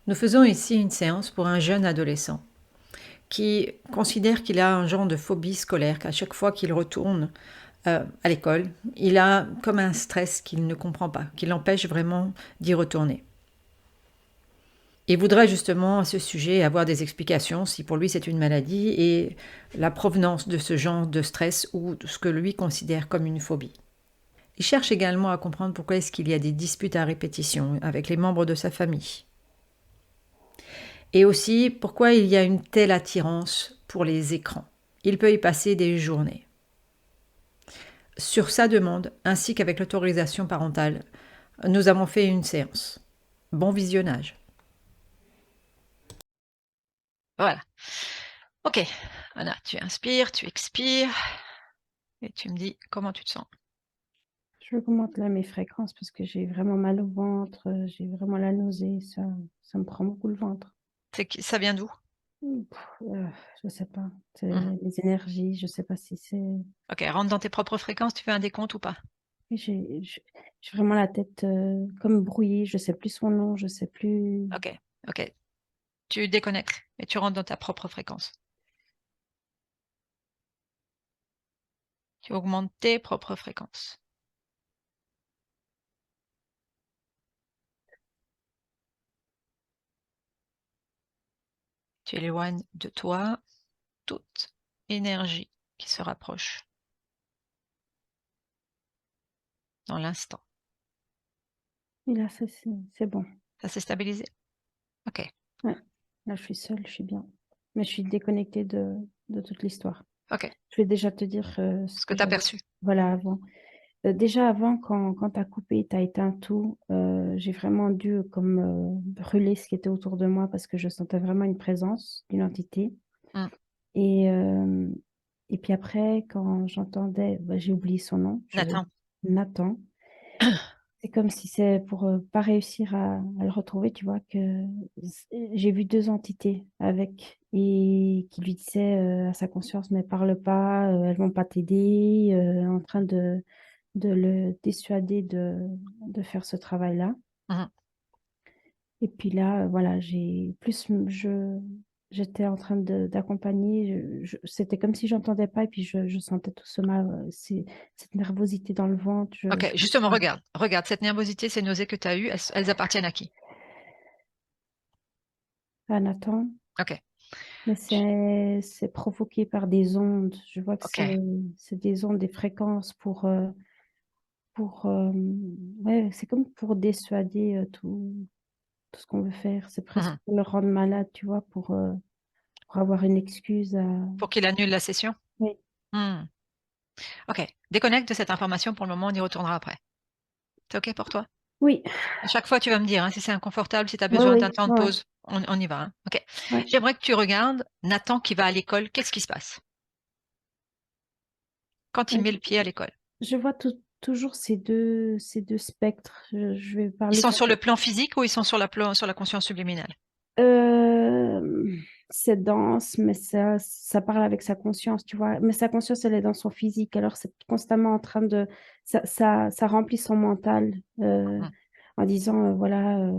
Nous faisons ici une séance pour un jeune adolescent qui considère qu'il a un genre de phobie scolaire, qu'à chaque fois qu'il retourne à l'école, il a comme un stress qu'il ne comprend pas, qui l'empêche vraiment d'y retourner. Il voudrait justement à ce sujet avoir des explications si pour lui c'est une maladie et la provenance de ce genre de stress ou de ce que lui considère comme une phobie. Il cherche également à comprendre pourquoi est-ce qu'il y a des disputes à répétition avec les membres de sa famille. Et aussi pourquoi il y a une telle attirance pour les écrans. Il peut y passer des journées. Sur sa demande, ainsi qu'avec l'autorisation parentale, nous avons fait une séance. Bon visionnage. Voilà. Ok, Anna, tu inspires, tu expires et tu me dis comment tu te sens. Je augmente là mes fréquences parce que j'ai vraiment mal au ventre, j'ai vraiment la nausée, ça me prend beaucoup le ventre. Ça vient d'où? Je sais pas, c'est Mhm. les énergies, je sais pas si c'est... Ok, rentre dans tes propres fréquences, tu fais un décompte ou pas? J'ai vraiment la tête comme brouillée, je sais plus son nom, je sais plus... Ok, ok. Tu déconnectes et tu rentres dans ta propre fréquence. Tu augmentes tes propres fréquences. Tu éloignes de toi toute énergie qui se rapproche dans l'instant. Et là, c'est bon. Ça s'est stabilisé? Ok, Ouais. Là, je suis seule, je suis bien. Mais je suis déconnectée de toute l'histoire. ok. Je vais déjà te dire ce Ce que que tu as j'avais... perçu. Voilà, avant. Déjà avant, quand tu as coupé, tu as éteint tout, j'ai vraiment dû comme brûler ce qui était autour de moi parce que je sentais vraiment une présence d'une entité. Hmm. Et, euh, et puis après, quand j'entendais, bah, j'ai oublié son nom, Nathan. Nathan. C'est comme si c'est pour pas réussir à le retrouver, tu vois, que j'ai vu deux entités avec et qui lui disaient à sa conscience, mais parle pas, elles vont pas t'aider, en train de le dissuader de faire ce travail-là. Mhm. Et puis là, voilà, j'étais en train d'accompagner, c'était comme si j'entendais pas et puis je sentais tout ce mal, cette nervosité dans le ventre. Ok, justement, regarde, cette nervosité, ces nausées que tu as eues, elles appartiennent à qui? Ah, Nathan. Ok, Mais c'est provoqué par des ondes. Je vois que ok. c'est des ondes, des fréquences pour ouais, c'est comme pour dissuader tout ce qu'on veut faire. C'est presque Mhm. pour le rendre malade, tu vois, pour avoir une excuse à... Pour qu'il annule la session? Oui, Hmm. Ok, déconnecte de cette information pour le moment, on y retournera après. C'est ok pour toi? oui, À chaque fois, tu vas me dire hein, si c'est inconfortable, si tu as oui, besoin d'un oui, temps de ouais, pause. On y va. Hein. Ok. ouais. J'aimerais que tu regardes Nathan qui va à l'école. Qu'est-ce qui se passe quand il Ouais. met le pied à l'école? Je vois toujours ces deux spectres. Je vais Ils parler sont comme... sur le plan physique ou ils sont sur sur la conscience subliminale? Euh, c'est dense, mais ça parle avec sa conscience, tu vois. Mais sa conscience, elle est dans son physique. Alors, c'est constamment en train de... Ça remplit son mental Mhm. en disant, voilà,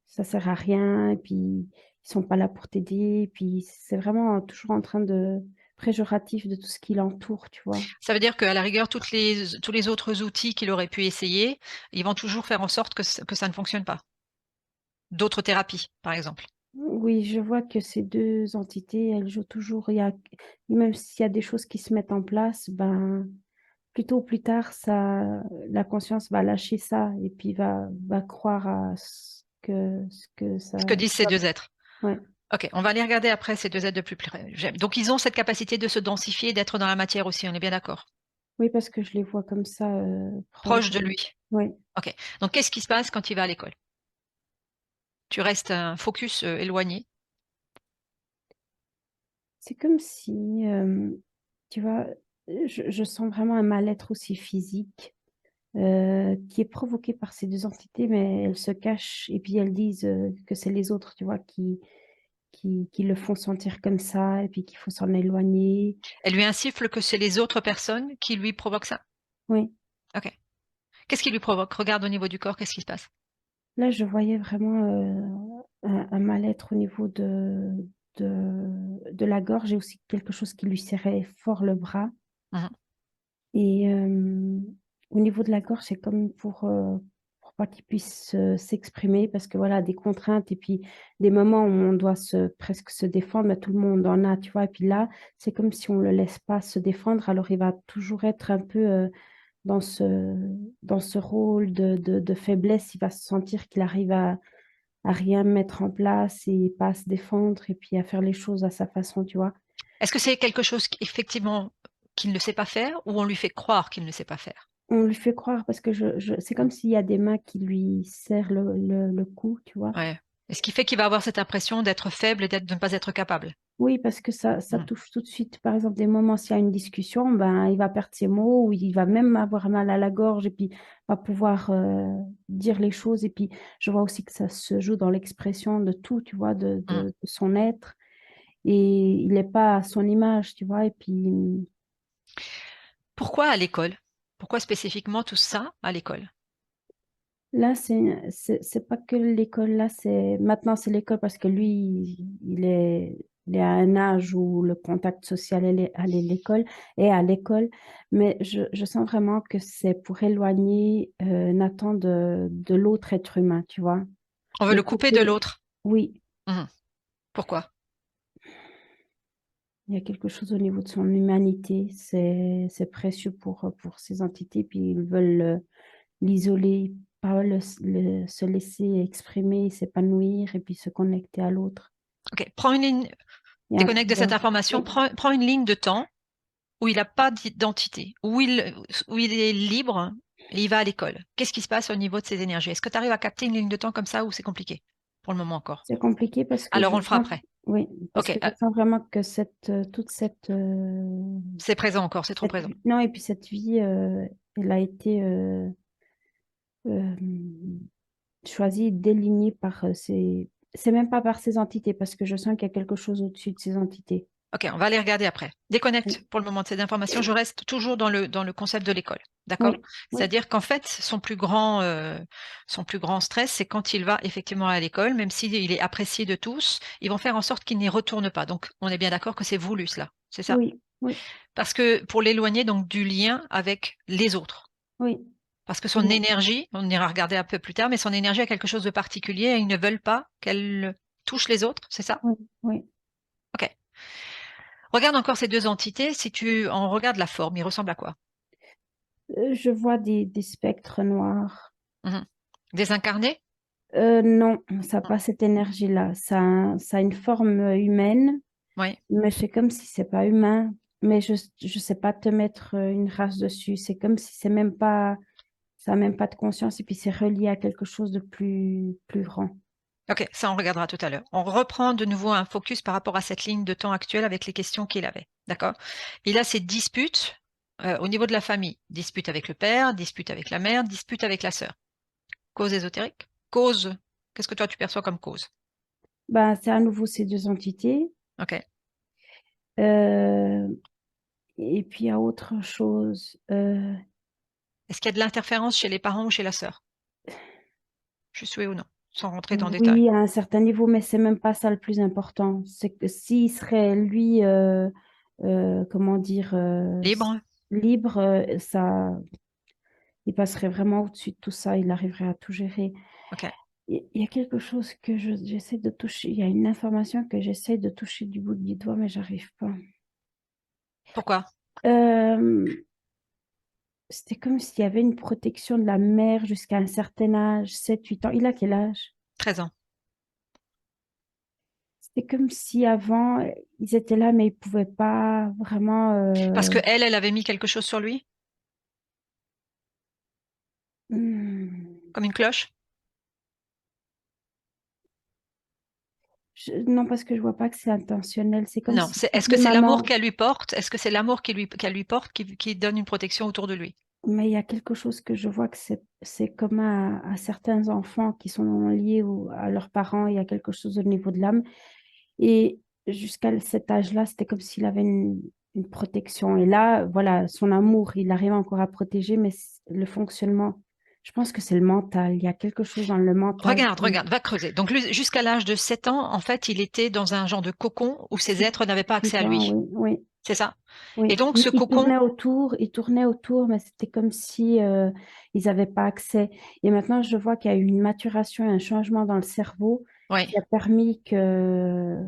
ça sert à rien, et puis ils sont pas là pour t'aider. Et puis, c'est vraiment toujours en train de... préjoratif de tout ce qui l'entoure, tu vois. Ça veut dire qu'à la rigueur, tous les autres outils qu'il aurait pu essayer, ils vont toujours faire en sorte que ça ne fonctionne pas. D'autres thérapies, par exemple. Oui, je vois que ces deux entités, elles jouent toujours. Même s'il y a des choses qui se mettent en place, ben, plus tôt ou plus tard, la conscience va lâcher ça et puis va croire à ce que ça. Ce que disent ces deux êtres. Ouais. Ok, on va aller regarder après ces deux êtres de plus près. Donc, ils ont cette capacité de se densifier, d'être dans la matière aussi, on est bien d'accord. Oui, parce que je les vois comme ça, proches. Proche de lui. Oui. Ok. Donc, qu'est-ce qui se passe quand il va à l'école? Tu restes un focus éloigné. C'est comme si, tu vois, je sens vraiment un mal-être aussi physique qui est provoqué par ces deux entités, mais elles se cachent et puis elles disent que c'est les autres, tu vois, qui le font sentir comme ça et puis qu'il faut s'en éloigner. Elle lui insuffle que c'est les autres personnes qui lui provoquent ça. Oui. Ok. Qu'est-ce qui lui provoque? Regarde au niveau du corps, qu'est-ce qui se passe? Là, je voyais vraiment un mal-être au niveau de la gorge et aussi quelque chose qui lui serrait fort le bras. Mhm. Et au niveau de la gorge, c'est comme pour pas qu'il puisse s'exprimer parce que voilà, des contraintes et puis des moments où on doit presque se défendre, mais tout le monde en a, tu vois. Et puis là, c'est comme si on le laisse pas se défendre, alors il va toujours être un peu dans dans ce rôle de faiblesse. Il va se sentir qu'il arrive à rien mettre en place et pas à se défendre et puis à faire les choses à sa façon, tu vois. Est-ce que c'est quelque chose effectivement qu'il ne sait pas faire ou on lui fait croire qu'il ne sait pas faire? On lui fait croire parce que c'est comme s'il y a des mains qui lui serrent le cou, tu vois. Ouais. Et ce qui fait qu'il va avoir cette impression d'être faible et de ne pas être capable. Oui, parce que ça Mm. touche tout de suite. Par exemple, des moments, s'il y a une discussion, ben, il va perdre ses mots ou il va même avoir mal à la gorge et puis pas pouvoir dire les choses. Et puis, je vois aussi que ça se joue dans l'expression de tout, tu vois, Mm. de son être. Et il n'est pas à son image, tu vois. Et puis, Pourquoi à l'école? Pourquoi spécifiquement tout ça à l'école? là, c'est pas que l'école, là, maintenant c'est l'école parce que lui, il est à un âge où le contact social est à l'école et à l'école, mais je sens vraiment que c'est pour éloigner Nathan de l'autre être humain, tu vois. On veut Le le couper de côté, l'autre. oui, Mhm. Pourquoi? il y a quelque chose au niveau de son humanité, c'est précieux pour ces entités, puis ils veulent l'isoler, pas se laisser exprimer, s'épanouir et puis se connecter à l'autre. Ok, prends une ligne, Il y a un déconnecte truc de cette dans... information, Oui, prends une ligne de temps où il n'a pas d'identité, où il est libre et il va à l'école. Qu'est-ce qui se passe au niveau de ses énergies? Est-ce que tu arrives à capter une ligne de temps comme ça ou c'est compliqué pour le moment encore? c'est compliqué parce que Alors je on le fera sens, après. oui, parce Ok, que je sens vraiment que toute c'est présent encore, c'est trop cette présent. non, et puis cette vie, elle a été euh, choisie, délignée par c'est même pas par ces entités parce que je sens qu'il y a quelque chose au-dessus de ces entités. Ok, on va les regarder après. Oui, Déconnecte pour le moment de ces informations. Je reste toujours dans le concept de l'école. D'accord? oui, oui, C'est-à-dire qu'en fait, son plus grand stress, c'est quand il va effectivement à l'école, même s'il est apprécié de tous, ils vont faire en sorte qu'il n'y retourne pas. Donc, on est bien d'accord que c'est voulu, cela. C'est ça. oui, oui, Parce que pour l'éloigner donc du lien avec les autres. oui, Parce que son absolument. énergie, on ira regarder un peu plus tard, mais son énergie a quelque chose de particulier et ils ne veulent pas qu'elle touche les autres, c'est ça? Oui, oui. Ok. Regarde encore ces deux entités. Si tu en regardes la forme, ils ressemblent à quoi? Je vois des spectres noirs. Mhm. Désincarné? Non, ça n'a pas cette énergie-là. Ça a une forme humaine, Oui. mais c'est comme si c'est pas humain. Mais je ne sais pas te mettre une race dessus. C'est comme si c'est même pas, ça n'a même pas de conscience et puis c'est relié à quelque chose de plus grand. Ok, ça on regardera tout à l'heure. On reprend de nouveau un focus par rapport à cette ligne de temps actuelle avec les questions qu'il avait. D'accord? Il a ces disputes au niveau de la famille. Dispute avec le père, dispute avec la mère, dispute avec la sœur. Cause ésotérique? Cause. Qu'est-ce que toi tu perçois comme cause? Ben, c'est à nouveau ces deux entités. Ok. Euh, et puis il y a autre chose. Est-ce qu'il y a de l'interférence chez les parents ou chez la sœur? Juste oui ou non, sans rentrer dans le détail. Oui, à un certain niveau, mais c'est même pas ça le plus important. C'est que s'il serait, lui, comment dire, Libre? libre, il passerait vraiment au-dessus de tout ça, il arriverait à tout gérer. Ok. Il y a quelque chose que j'essaie de toucher, il y a une information que j'essaie de toucher du bout du doigt, mais j'arrive pas. Pourquoi? Euh, C'était comme s'il y avait une protection de la mère jusqu'à un certain âge, 7 8 ans. Il a quel âge? 13 ans. C'était comme si avant, ils étaient là, mais ils pouvaient pas vraiment. Parce que elle avait mis quelque chose sur lui, Hmm, comme une cloche? non, parce que je vois pas que c'est intentionnel. C'est comme Non. si Est-ce toutes que les c'est l'amour mamans. qu'elle lui porte? Est-ce que c'est l'amour qu'elle lui porte qui donne une protection autour de lui? Mais il y a quelque chose que je vois que c'est commun à certains enfants qui sont liés à leurs parents. Il y a quelque chose au niveau de l'âme. Et jusqu'à cet âge-là, c'était comme s'il avait une protection. Et là, voilà, son amour, il arrive encore à protéger, mais le fonctionnement. Je pense que c'est le mental. Il y a quelque chose dans le mental Regarde, regarde, va creuser. Donc lui, jusqu'à l'âge de 7 ans, en fait, il était dans un genre de cocon où ces êtres n'avaient pas accès à supplicant, lui. oui, oui, C'est ça? Et oui. donc ce cocon, Il tournait autour, mais c'était comme si ils n'avaient pas accès. Et maintenant, je vois qu'il y a eu une maturation et un changement dans le cerveau oui. qui a permis que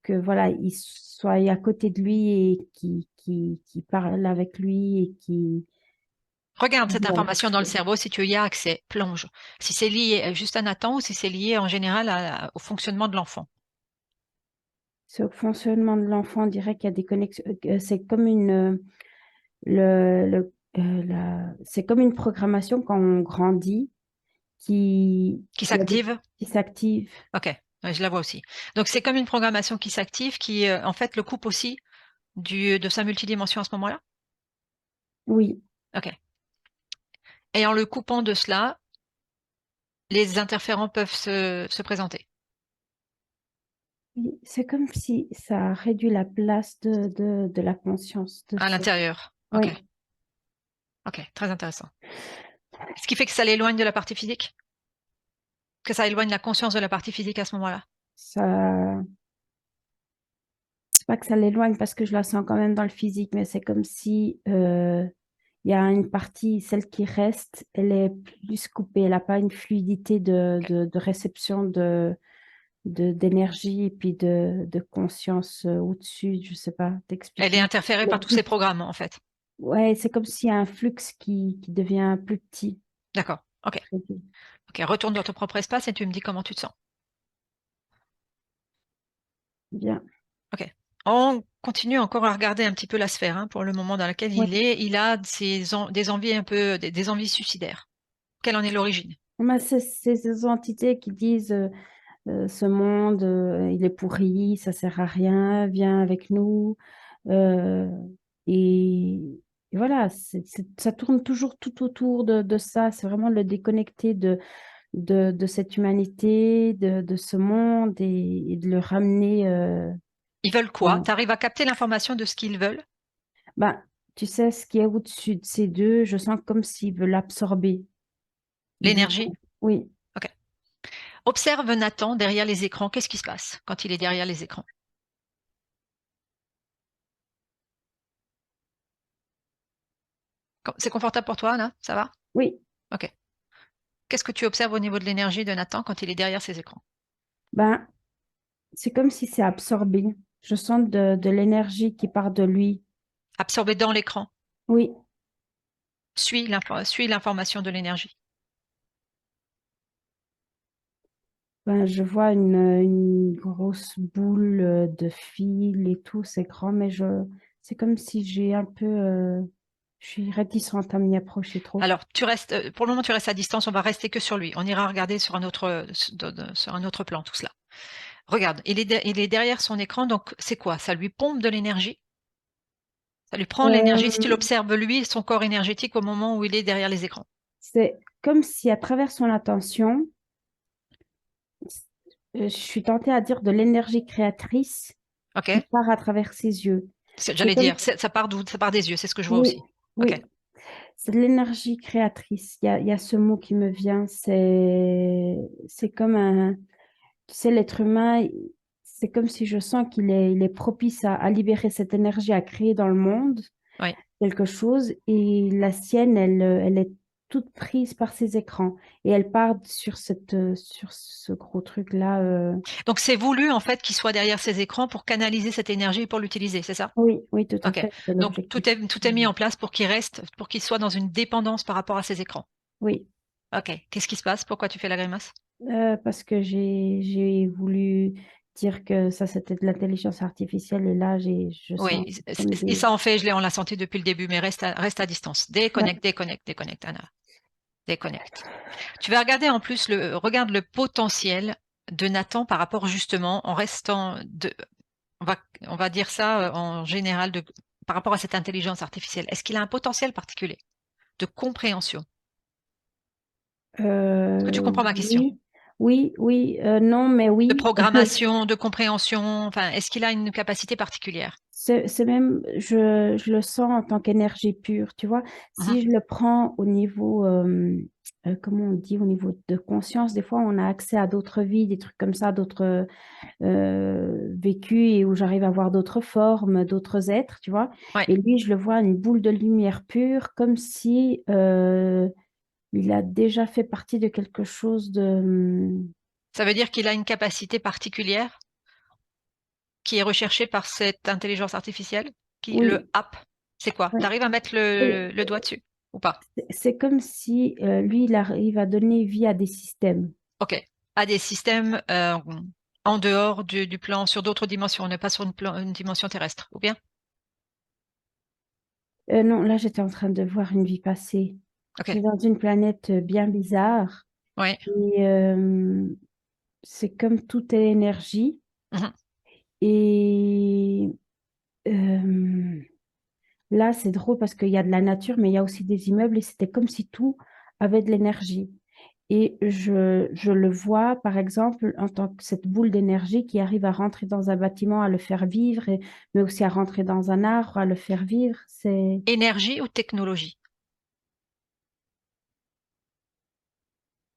voilà, il soit à côté de lui et qui parle avec lui et qui Regarde cette vit avec information dans le lui. cerveau si tu y as accès, plonge. Si c'est lié juste à Nathan ou si c'est lié en général au fonctionnement de l'enfant. Ce fonctionnement de l'enfant, on dirait qu'il y a des connexions. C'est comme c'est comme une programmation quand on grandit Qui qui a s'active? qui s'active. Ok, ouais, je la vois aussi. Donc c'est comme une programmation qui s'active, qui en fait le coupe aussi de sa multidimension à ce moment-là. Oui, Ok. Et en le coupant de cela, les interférents peuvent se présenter oui, c'est comme si ça réduit la place de la conscience à dessus. l'intérieur. Ok, Oui, ok, très intéressant. Ce qui fait que ça l'éloigne de la partie physique? Que ça éloigne la conscience de la partie physique à ce moment-là? ça, c'est pas que ça l'éloigne parce que je la sens quand même dans le physique, mais c'est comme si il y a une partie, celle qui reste, elle est plus coupée. Elle n'a pas une fluidité Ok. de réception d'énergie et puis de conscience au-dessus, je sais pas Elle est t'expliquer. interférée Elle par est tous ces plus, programmes en fait. ouais, c'est comme s'il y a un flux qui devient plus petit. D'accord. Ok. Ok. Retourne dans ton propre espace et tu me dis comment tu te sens. Bien. Ok. On continue encore à regarder un petit peu la sphère hein, pour le moment dans laquelle Oui. il est. Il a des envies un peu, des envies suicidaires. Quelle en est l'origine? Mais c'est ces entités qui disent ce monde, il est pourri, ça sert à rien, viens avec nous. Euh, et, et voilà, ça tourne toujours tout autour de ça. C'est vraiment le déconnecter de cette humanité, de ce monde et de le ramener. Ils veulent quoi? En- Tu arrives à capter l'information de ce qu'ils veulent? Ben, tu sais, ce qui est au-dessus de ces deux, je sens comme s'ils veulent l'absorber. Ils veulent. L'énergie? Oui. Ok. Observe Nathan derrière les écrans. Qu'est-ce qui se passe quand il est derrière les écrans? C'est confortable pour toi, là? Ça va? Oui. Ok. Qu'est-ce que tu observes au niveau de l'énergie de Nathan quand il est derrière ses écrans? Ben, c'est comme si c'est absorbé. Je sens de l'énergie qui part de lui. Absorbé dans l'écran. Oui. Suis l'information de l'énergie. Ben, je vois une grosse boule de fil et tout, c'est grand, mais c'est comme si j'ai un peu, je suis réticente à m'y approcher trop. Alors, tu restes, pour le moment, tu restes à distance. On va rester que sur lui. On ira regarder sur un autre, sur un autre plan, tout cela. Regarde, il est derrière son écran. Donc, c'est quoi? Ça lui pompe de l'énergie. Ça lui prend l'énergie. Si tu Euh, l'observes, lui, son corps énergétique au moment où il est derrière les écrans. c'est comme si à travers son attention, je suis tentée à dire de l'énergie créatrice qui OK? part à travers ses yeux. C'est J'allais comme, dire, ça part d'où? Ça part des yeux. C'est ce que je vois oui, aussi. OK. oui, c'est de l'énergie créatrice. Il y a ce mot qui me vient, c'est comme un, tu sais, l'être humain, c'est comme si je sens il est propice à libérer cette énergie, à créer dans le monde Oui. quelque chose. Et la sienne, elle est toute prise par ces écrans. Et elle part sur ce gros truc-là. Donc, c'est voulu, en fait, qu'il soit derrière ces écrans pour canaliser cette énergie et pour l'utiliser. C'est ça? Oui, oui, tout à OK. fait, c'est Donc, l'objectif. tout est mis en place pour qu'il reste, pour qu'il soit dans une dépendance par rapport à ces écrans. Oui, OK. Qu'est-ce qui se passe? Pourquoi tu fais la grimace? parce que j'ai voulu dire que ça, c'était de l'intelligence artificielle. Et là, je sens Oui, comme et des... ça en fait, on l'a senti depuis le début, mais reste à distance. Ouais. Déconnecte, déconnecte, déconnecte, Anna. Déconnecte. Tu vas regarder en plus regarde le potentiel de Nathan par rapport justement en restant on va dire ça en général par rapport à cette intelligence artificielle. Est-ce qu'il a un potentiel particulier de compréhension? Est-ce que tu comprends ma question? Oui, oui, oui, non, mais De oui. programmation, de compréhension, enfin, est-ce qu'il a une capacité particulière? C'est même, je le sens en tant qu'énergie pure, tu vois. Mhm. Si je le prends au niveau, comment on dit, au niveau de conscience, des fois, on a accès à d'autres vies, des trucs comme ça, d'autres vécus et où j'arrive à voir d'autres formes, d'autres êtres, tu vois. Ouais. Et lui, je le vois une boule de lumière pure, comme si il a déjà fait partie de quelque chose de... Ça veut dire qu'il a une capacité particulière qui est recherchée par cette intelligence artificielle, qui le Oui, app. C'est quoi? ouais. Tu arrives à mettre Et le doigt dessus ou pas? c'est comme si lui, il arrive à donner vie à des systèmes. Ok. À des systèmes en dehors du plan, sur d'autres dimensions, on n'est pas sur une dimension terrestre, ou bien? Non, là, j'étais en train de voir une vie passée. Ok. C'est dans une planète bien bizarre. Ouais. Et c'est comme tout est énergie. Mhm. Et euh, là, c'est drôle parce qu'il y a de la nature, mais il y a aussi des immeubles. Et c'était comme si tout avait de l'énergie. Et je le vois, par exemple, en tant que cette boule d'énergie qui arrive à rentrer dans un bâtiment, à le faire vivre, mais aussi à rentrer dans un arbre, à le faire vivre. C'est... Énergie ou technologie?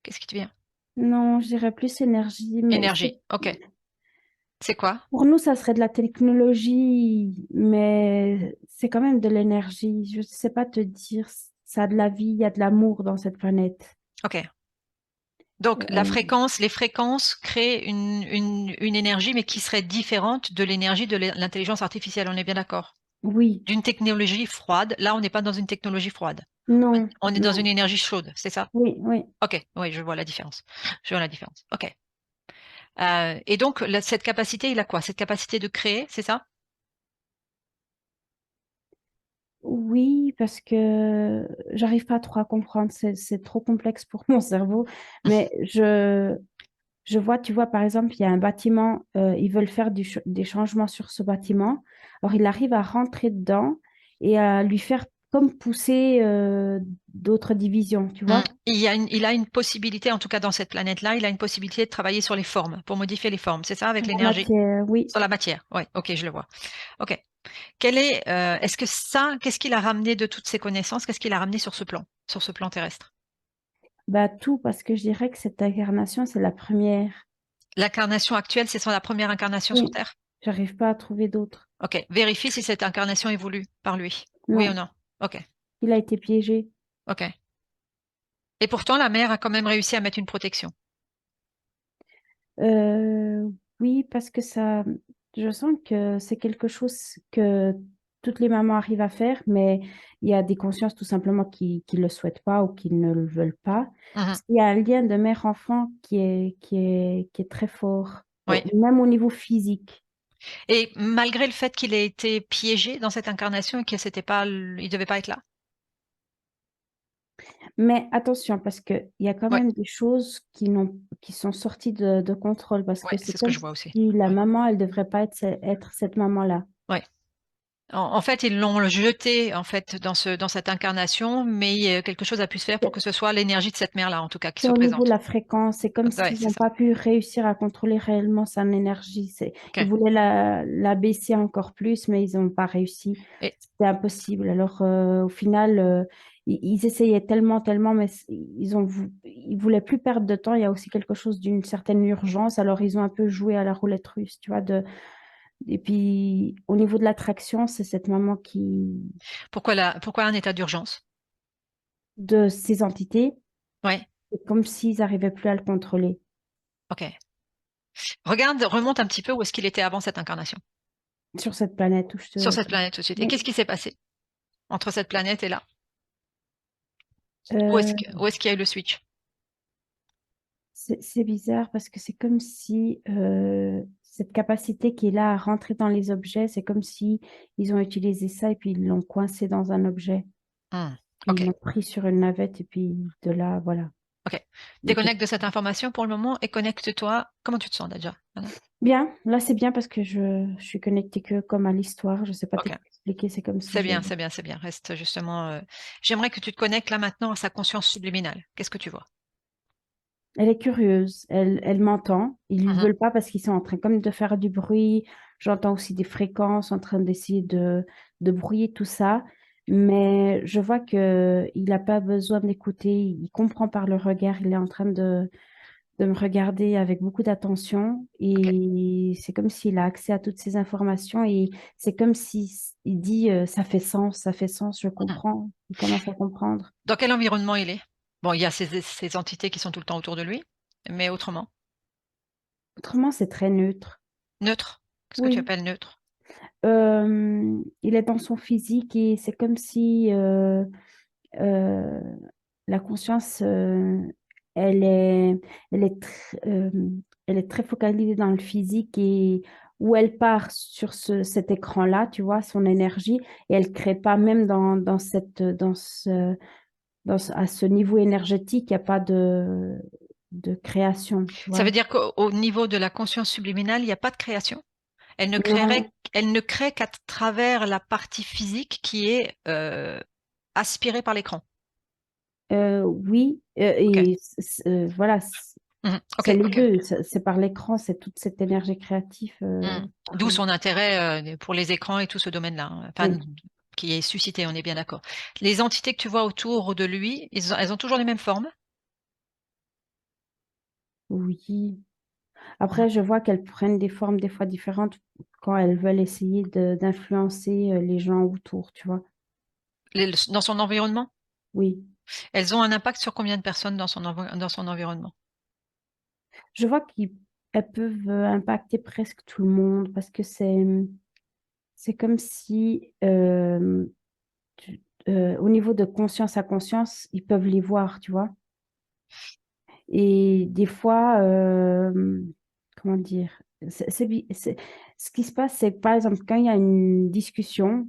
Qu'est-ce qui te vient? Non, je dirais plus énergie, mais Énergie. Ok. C'est quoi? pour nous, ça serait de la technologie, mais c'est quand même de l'énergie. Je ne sais pas te dire, ça a de la vie, il y a de l'amour dans cette planète. Ok. Donc, la Euh, fréquence, les fréquences créent une énergie, mais qui serait différente de l'énergie de l'intelligence artificielle. On est bien d'accord? oui, D'une technologie froide. Là, on n'est pas dans une technologie froide. non, On est dans une non, énergie chaude, c'est ça? oui, oui, Ok. Oui, je vois la différence. Je vois la différence. Ok. Et donc, cette capacité, il a quoi? Cette capacité de créer, c'est ça? oui, parce que j'arrive pas trop à comprendre, c'est trop complexe pour mon cerveau, mais je vois, tu vois, par exemple, il y a un bâtiment, ils veulent faire des changements sur ce bâtiment. Alors, il arrive à rentrer dedans et à lui faire comme pousser d'autres divisions, tu vois. Il a une possibilité, en tout cas dans cette planète-là, il a une possibilité de travailler sur les formes, pour modifier les formes, c'est ça, avec La l'énergie? matière, oui. Sur la matière. Oui, ok, je le vois. Ok. Est-ce que ça, qu'est-ce qu'il a ramené de toutes ces connaissances? Qu'est-ce qu'il a ramené sur ce plan terrestre? Bah, tout, parce que je dirais que cette incarnation, c'est la première. L'incarnation actuelle, c'est la première incarnation sur Oui, Terre? j'arrive pas à trouver d'autres. Ok. Vérifie si cette incarnation est voulue par lui. Oui ou Non, non? Ok. il a été piégé. Ok. Et pourtant, la mère a quand même réussi à mettre une protection. Euh, oui, parce que ça, je sens que c'est quelque chose que toutes les mamans arrivent à faire, mais il y a des consciences tout simplement qui ne le souhaitent pas ou qui ne le veulent pas. Mhm. Il y a un lien de mère-enfant qui est très fort, Oui. même au niveau physique. Et malgré le fait qu'il ait été piégé dans cette incarnation et que c'était pas, il devait pas être là. Mais attention, parce qu'il y a quand Ouais. même des choses qui sont sorties de contrôle, parce Ouais, que c'est c'est ce que comme je vois aussi. si la Ouais. maman, elle ne devrait pas être cette maman-là. Ouais. En fait, ils l'ont jeté en fait dans cette incarnation, mais quelque chose a pu se faire pour que ce soit l'énergie de cette mère-là, en tout cas, qui C'est se au niveau de présente. la fréquence, c'est comme Ouais, s'ils c'est n'ont ça. pas pu réussir à contrôler réellement son énergie. Ils Ok. voulaient la baisser encore plus, mais ils n'ont pas réussi. Et C'était impossible. Alors, au final, ils essayaient tellement, tellement, mais ils voulaient plus perdre de temps. Il y a aussi quelque chose d'une certaine urgence. Alors, ils ont un peu joué à la roulette russe, tu vois. Et puis, au niveau de l'attraction, c'est cette maman pourquoi un état d'urgence? de ces entités, Ouais. c'est comme s'ils n'arrivaient plus à le contrôler Ok. Regarde, remonte un petit peu où est-ce qu'il était avant cette incarnation, sur cette planète où je sur te... cette planète tout de suite. Et Oui. qu'est-ce qui s'est passé entre cette planète et là? Euh, Où est-ce qu'il y a eu le switch? c'est bizarre parce que c'est comme si cette capacité qui est là à rentrer dans les objets, c'est comme si ils ont utilisé ça et puis ils l'ont coincé dans un objet. Hmm. Ils Ok. l'ont pris sur une navette et puis de là, voilà. Ok. Il était- Déconnecte de cette information pour le moment et connecte-toi. Comment tu te sens déjà? Voilà. Bien, là c'est bien parce que je suis connectée que comme à l'histoire. Je sais pas Ok. t'expliquer, c'est comme si C'est je... bien, c'est bien, c'est bien. Reste justement. J'aimerais que tu te connectes là maintenant à sa conscience subliminale. Qu'est-ce que tu vois? Elle est curieuse, elle m'entend. Ils ne Mhm. veulent pas parce qu'ils sont en train comme de faire du bruit. J'entends aussi des fréquences en train d'essayer de brouiller tout ça. Mais je vois que il n'a pas besoin d'écouter. Il comprend par le regard. Il est en train de me regarder avec beaucoup d'attention. Ok. Et c'est comme s'il a accès à toutes ces informations. Et c'est comme si il dit ça fait sens, je Mhm. comprends. Il commence à comprendre. Dans quel environnement il est? Bon, il y a ces entités qui sont tout le temps autour de lui, mais autrement. Autrement, c'est très neutre. Neutre. Qu'est-ce que tu Oui. appelles neutre? Il est dans son physique et c'est comme si euh, la conscience, elle est, elle est, elle est très focalisée dans le physique et où elle part sur cet écran-là, tu vois, son énergie, et elle crée pas même à ce niveau énergétique, il n'y a pas de création, tu Ça vois. veut dire qu'au niveau de la conscience subliminale, il n'y a pas de création. Non, Elle ne crée qu'à travers la partie physique qui est aspirée par l'écran. oui, Ok. voilà, Mhm. Ok, c'est les ok. deux, c'est par l'écran, c'est toute cette énergie créative. Mhm. D'où son intérêt pour les écrans et tout ce domaine-là, hein. Enfin, Oui, qui est suscité, on est bien d'accord. Les entités que tu vois autour de lui, elles ont toujours les mêmes formes. oui. Mhm. Après, je vois qu'elles prennent des formes des fois différentes quand elles veulent essayer d'influencer les gens autour, tu vois. Dans son environnement, Oui. elles ont un impact sur combien de personnes dans dans son environnement? Je vois qu'elles peuvent impacter presque tout le monde parce que c'est comme si au niveau de conscience à conscience, ils peuvent les voir, tu vois. Et des fois, comment dire, ce qui se passe, c'est que par exemple, quand il y a une discussion,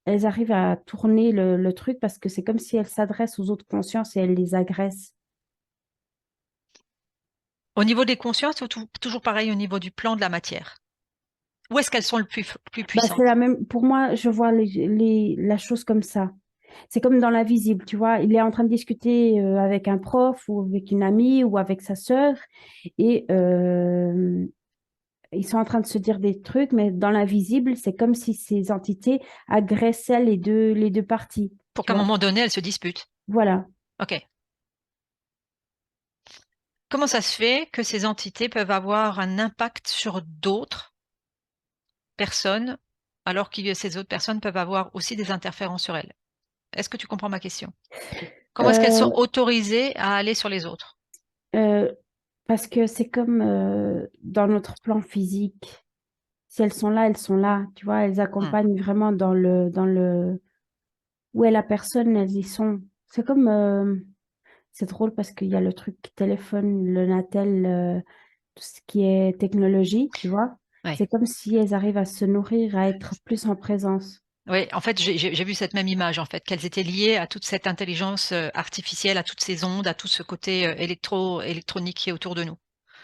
elles arrivent à tourner le truc parce que c'est comme si elles s'adressent aux autres consciences et elles les agressent. Au niveau des consciences, ou toujours pareil au niveau du plan de la matière? Où est-ce qu'elles sont plus Bah, c'est puissantes? la même, pour moi, je vois la chose comme ça. C'est comme dans l'invisible, tu vois. Il est en train de discuter avec un prof ou avec une amie ou avec sa sœur et ils sont en train de se dire des trucs, mais dans l'invisible, c'est comme si ces entités agressaient les deux parties, Pour tu qu'à un vois. moment donné, elles se disputent. Voilà. Ok. Comment ça se fait que ces entités peuvent avoir un impact sur d'autres personnes alors que ces autres personnes peuvent avoir aussi des interférences sur elles? Est-ce que tu comprends ma question? Comment est-ce qu'elles sont Euh, autorisées à aller sur les autres? euh, Parce que c'est comme dans notre plan physique. Si elles sont là, elles sont là, tu vois. Elles Hmm. accompagnent vraiment dans le où est la personne, elles y sont. C'est comme c'est drôle parce qu'il y a le truc téléphone, le Natel, tout ce qui est technologie, tu vois. Ouais. C'est comme si elles arrivent à se nourrir, à être plus en présence. Oui, en fait, j'ai vu cette même image, en fait, qu'elles étaient liées à toute cette intelligence artificielle, à toutes ces ondes, à tout ce côté électronique qui est autour de nous.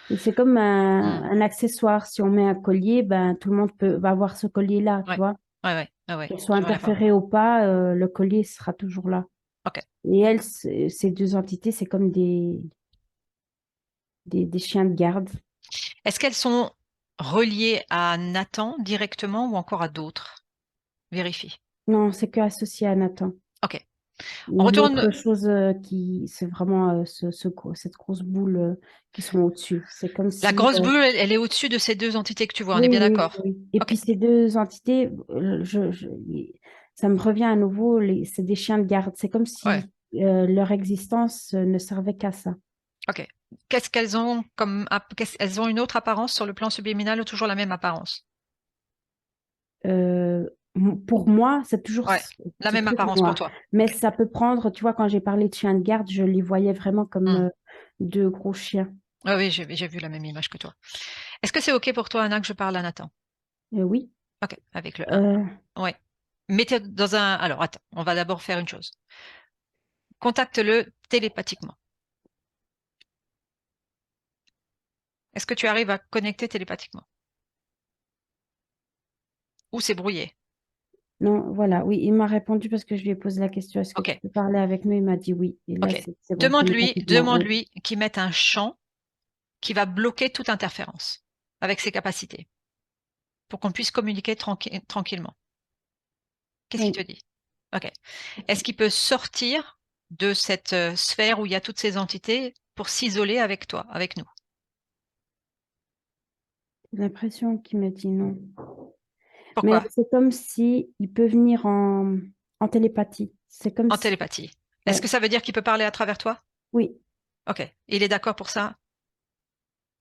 Et c'est comme Hmm. un accessoire. Si on met un collier, ben, tout le monde va avoir ce collier-là, tu Ouais, vois. ouais, Qu'elle soit je vois la forme. interférée ou pas, le collier sera toujours là. Ok. Et elles, ces deux entités, c'est comme des chiens de garde. Est-ce qu'elles sont reliées à Nathan directement ou encore à d'autres? Vérifie. Non, c'est que associé à Nathan. Ok. On Et retourne. l'autre chose c'est vraiment cette grosse boule qui sont au-dessus. C'est comme La si, grosse bulle, elle est au-dessus de ces deux entités que tu vois, on est oui, bien oui, d'accord? oui. Et Ok. puis ces deux entités, ça me revient à nouveau, c'est des chiens de garde. C'est comme Ouais. si leur existence ne servait qu'à ça. Ok. Qu'est-ce qu'elles ont comme elles ont une autre apparence sur le plan subliminal ou toujours la même apparence? Euh, pour moi, c'est toujours Ouais. La ce même truc apparence pour noir. toi. Mais Ok. ça peut prendre, tu vois, quand j'ai parlé de chiens de garde, je les voyais vraiment comme Hmm. deux gros chiens. Ouais, oui, j'ai vu la même image que toi. Est-ce que c'est ok pour toi, Anna, que je parle à Nathan? Oui. Ok. Avec le 1. Euh, Ouais. Mettez dans un. Alors, attends. On va d'abord faire une chose. Contacte-le télépathiquement. Est-ce que tu arrives à connecter télépathiquement? Ou c'est brouillé? non, voilà, oui, il m'a répondu parce que je lui ai posé la question, est-ce que tu Ok. peux parler avec nous? Il m'a dit oui. Et là, Ok. c'est bon, télépathiquement, oui. Demande-lui qu'il mette un champ qui va bloquer toute interférence avec ses capacités pour qu'on puisse communiquer tranquillement. Qu'est-ce qu'il Oui, te dit? Ok. Est-ce ok. qu'il peut sortir de cette sphère où il y a toutes ces entités pour s'isoler avec toi, avec nous? J'ai l'impression qu'il me dit non. Mais Pourquoi? c'est comme si il peut venir en télépathie. C'est comme En si, télépathie. Est-ce ouais, que ça veut dire qu'il peut parler à travers toi? oui, Ok. Il est d'accord pour ça?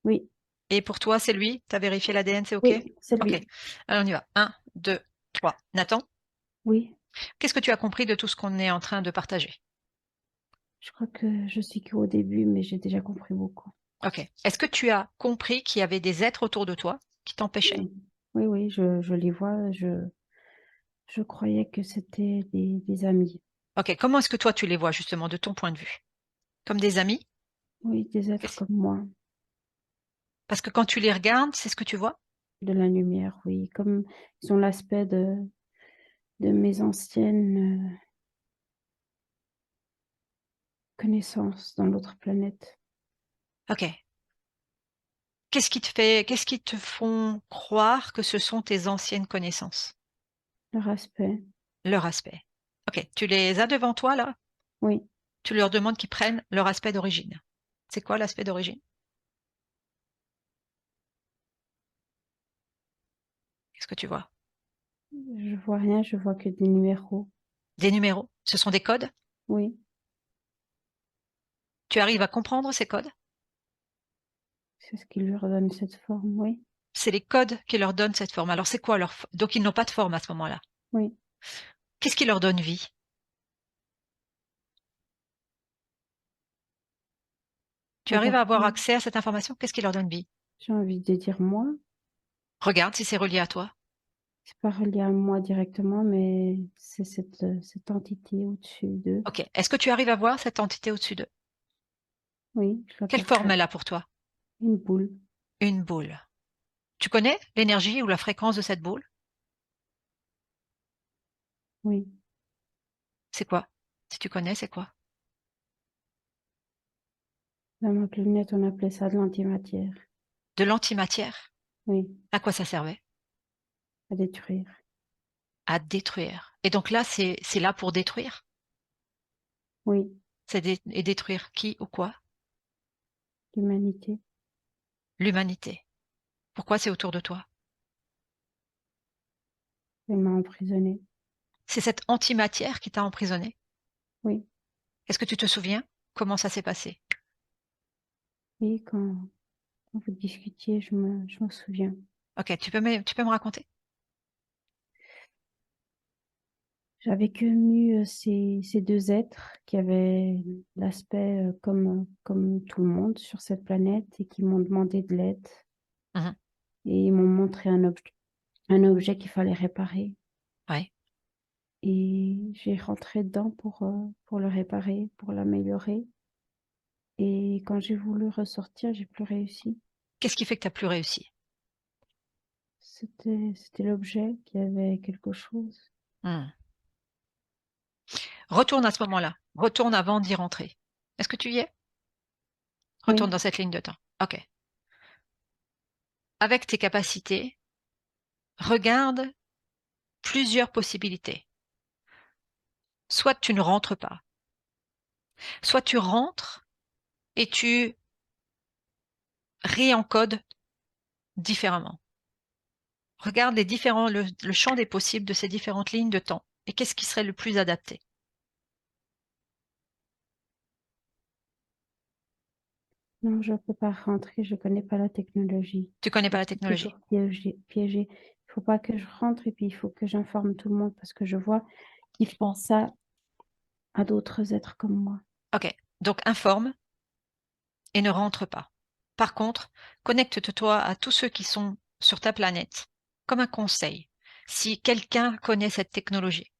oui, Et pour toi, c'est lui? Tu as vérifié l'ADN, c'est ok? oui, c'est Ok. lui. Alors on y va. Un, 2, 3. Nathan, Oui, qu'est-ce que tu as compris de tout ce qu'on est en train de partager? je crois que je suis qu'au début, mais j'ai déjà compris beaucoup. Ok. Est-ce que tu as compris qu'il y avait des êtres autour de toi qui t'empêchaient? Oui, oui, oui, je les vois. Je croyais que c'était des amis. Ok. Comment est-ce que toi, tu les vois justement de ton point de vue? Comme des amis? Oui, des êtres Qu'est-ce- comme moi, Parce que quand tu les regardes, c'est ce que tu vois? de la lumière, oui, comme ils ont l'aspect de mes anciennes connaissances dans l'autre planète. Ok. Qu'est-ce qui te font croire que ce sont tes anciennes connaissances? Leur aspect, Leur aspect. Ok. Tu les as devant toi là? oui, Tu leur demandes qu'ils prennent leur aspect d'origine. C'est quoi l'aspect d'origine? Qu'est-ce que tu vois? je vois rien, je vois que des numéros. Des numéros. Ce sont des codes. Oui, Tu arrives à comprendre ces codes? c'est ce qui leur donne cette forme, oui, C'est les codes qui leur donnent cette forme. Alors c'est quoi Donc ils n'ont pas de forme à ce moment-là. oui. Qu'est-ce qui leur donne vie? Tu La arrives à avoir personne, accès à cette information? Qu'est-ce qui leur donne vie? j'ai envie de dire moi, Regarde si c'est relié à toi. c'est pas relié à moi directement, mais c'est cette entité au-dessus d'eux. Ok. Est-ce que tu arrives à voir cette entité au-dessus d'eux? Oui, je Quelle l'aperçois. forme elle a pour toi? Une boule, Une boule. Tu connais l'énergie ou la fréquence de cette boule? oui. C'est quoi? Si tu connais, c'est quoi? Dans ma planète, on appelait ça de l'antimatière. De l'antimatière. Oui, À quoi ça servait? à détruire. À détruire. Et donc là, c'est là pour détruire. Oui, Et détruire qui ou quoi? l'humanité. L'humanité. Pourquoi c'est autour de toi? Elle m'a emprisonnée. C'est cette antimatière qui t'a emprisonné. Oui, Est-ce que tu te souviens comment ça s'est passé? oui, quand vous discutiez, je me souviens. Ok, tu peux me raconter? J'avais connu ces deux êtres qui avaient l'aspect comme tout le monde sur cette planète et qui m'ont demandé de l'aide. Mhm. Et ils m'ont montré un objet qu'il fallait réparer. Ouais. Et j'ai rentré dedans pour le réparer, pour l'améliorer. Et quand j'ai voulu ressortir, j'ai plus réussi. Qu'est-ce qui fait que tu n'as plus réussi? C'était l'objet qui avait quelque chose. Hmm. Retourne à ce moment-là. Retourne avant d'y rentrer. Est-ce que tu y es? Retourne Oui, dans cette ligne de temps. Ok. Avec tes capacités, regarde plusieurs possibilités. Soit tu ne rentres pas, soit tu rentres et tu réencodes différemment. Regarde le champ des possibles de ces différentes lignes de temps et qu'est-ce qui serait le plus adapté. non, je ne peux pas rentrer, je ne connais pas la technologie. Tu connais pas Je la suis toujours technologie. piégée. Il faut pas que je rentre et puis il faut que j'informe tout le monde parce que je vois qu'ils font ça à d'autres êtres comme moi. Ok. Donc informe et ne rentre pas. Par contre, connecte-toi à tous ceux qui sont sur ta planète comme un conseil. Si quelqu'un connaît cette technologie.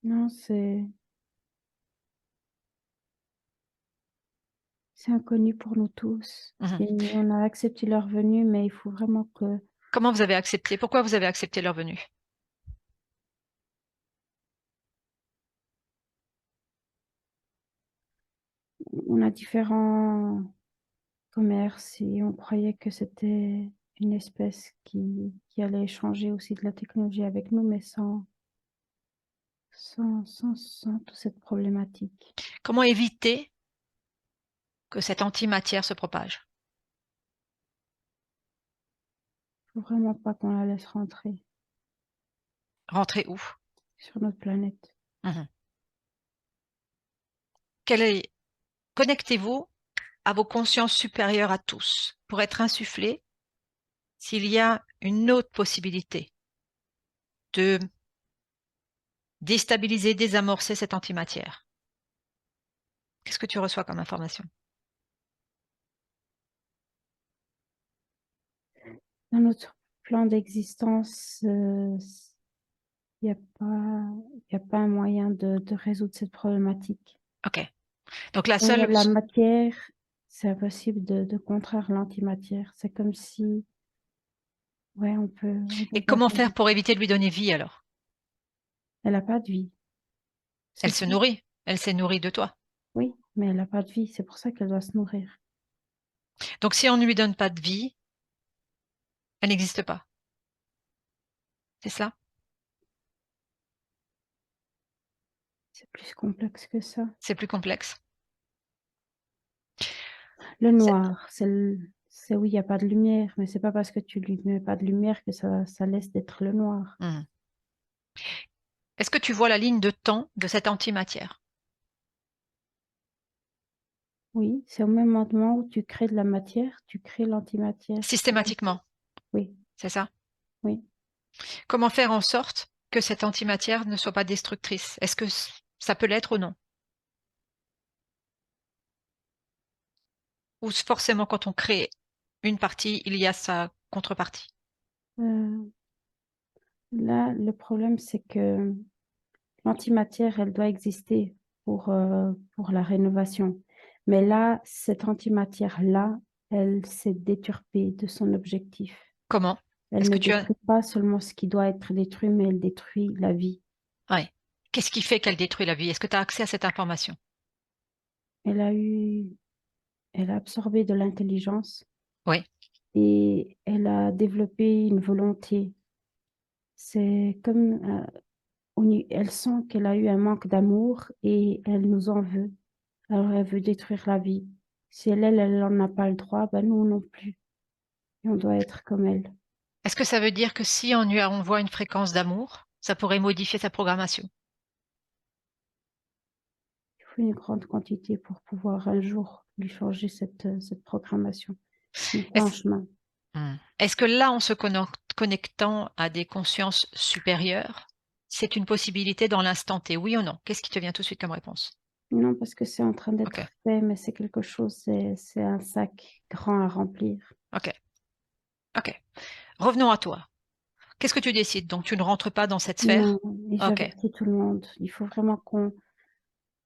Non, c'est inconnu pour nous tous. Mhm. Et on a accepté leur venue, mais il faut vraiment que Comment vous avez accepté? Pourquoi vous avez accepté leur venue? on a différents. commerce et on croyait que c'était une espèce qui allait échanger aussi de la technologie avec nous, mais sans toute cette problématique. Comment éviter que cette antimatière se propage? Faut vraiment pas qu'on la laisse rentrer Rentrer où? sur notre planète. Mmh. Quelle est Connectez-vous à vos consciences supérieures à tous pour être insufflé s'il y a une autre possibilité de déstabiliser, désamorcer cette antimatière. Qu'est-ce que tu reçois comme information? Dans notre plan d'existence, il y a pas il y a pas un moyen de résoudre cette problématique. OK. Donc la Quand il y a seule de la matière, c'est impossible de contraire l'antimatière. C'est comme si ouais, on peut et pas comment faire faire pour éviter de lui donner vie alors? elle a pas de vie, Elle c'est se tout. nourrit, elle s'est nourrie de toi. Oui, mais elle a pas de vie, c'est pour ça qu'elle doit se nourrir. Donc si on ne lui donne pas de vie, elle n'existe pas. C'est ça? C'est plus complexe que ça. C'est plus complexe. Le C'est noir, c'est où il y a pas de lumière, mais c'est pas parce que tu lui mets pas de lumière que ça laisse d'être le noir. mmh. Est-ce que tu vois la ligne de temps de cette antimatière? Oui, c'est au même moment où tu crées de la matière, tu crées l'antimatière. Systématiquement, Oui, c'est ça? oui. Comment faire en sorte que cette antimatière ne soit pas destructrice? Est-ce que ça peut l'être ou non? Ou forcément quand on crée une partie, il y a sa contrepartie? Heu, là, le problème, c'est que l'antimatière, elle doit exister pour la rénovation. Mais là, cette antimatière-là, elle s'est déturpée de son objectif. Comment? Elle Est-ce ne que tu as détruit pas seulement ce qui doit être détruit, mais elle détruit la vie. ouais. Qu'est-ce qui fait qu'elle détruit la vie? Est-ce que tu as accès à cette information? Elle a eu elle a absorbé de l'intelligence Oui. et elle a développé une volonté. C'est comme, elle sent qu'elle a eu un manque d'amour et elle nous en veut. Alors elle veut détruire la vie. Si elle en a pas le droit, ben nous non plus. Et on doit être comme elle. Est-ce que ça veut dire que si on lui envoie une fréquence d'amour, ça pourrait modifier sa programmation? Il faut une grande quantité pour pouvoir un jour lui changer cette programmation. Mais pas en Est-ce chemin. est-ce que là, en se connectant à des consciences supérieures, c'est une possibilité dans l'instant T, oui ou non? Qu'est-ce qui te vient tout de suite comme réponse? Non, parce que c'est en train OK, d'être fait, mais c'est quelque chose, c'est un sac grand à remplir. OK, OK. Revenons à toi. Qu'est-ce que tu décides? Donc tu ne rentres pas dans cette Non, sphère? et OK, j'avertis tout le monde. Il faut vraiment qu'on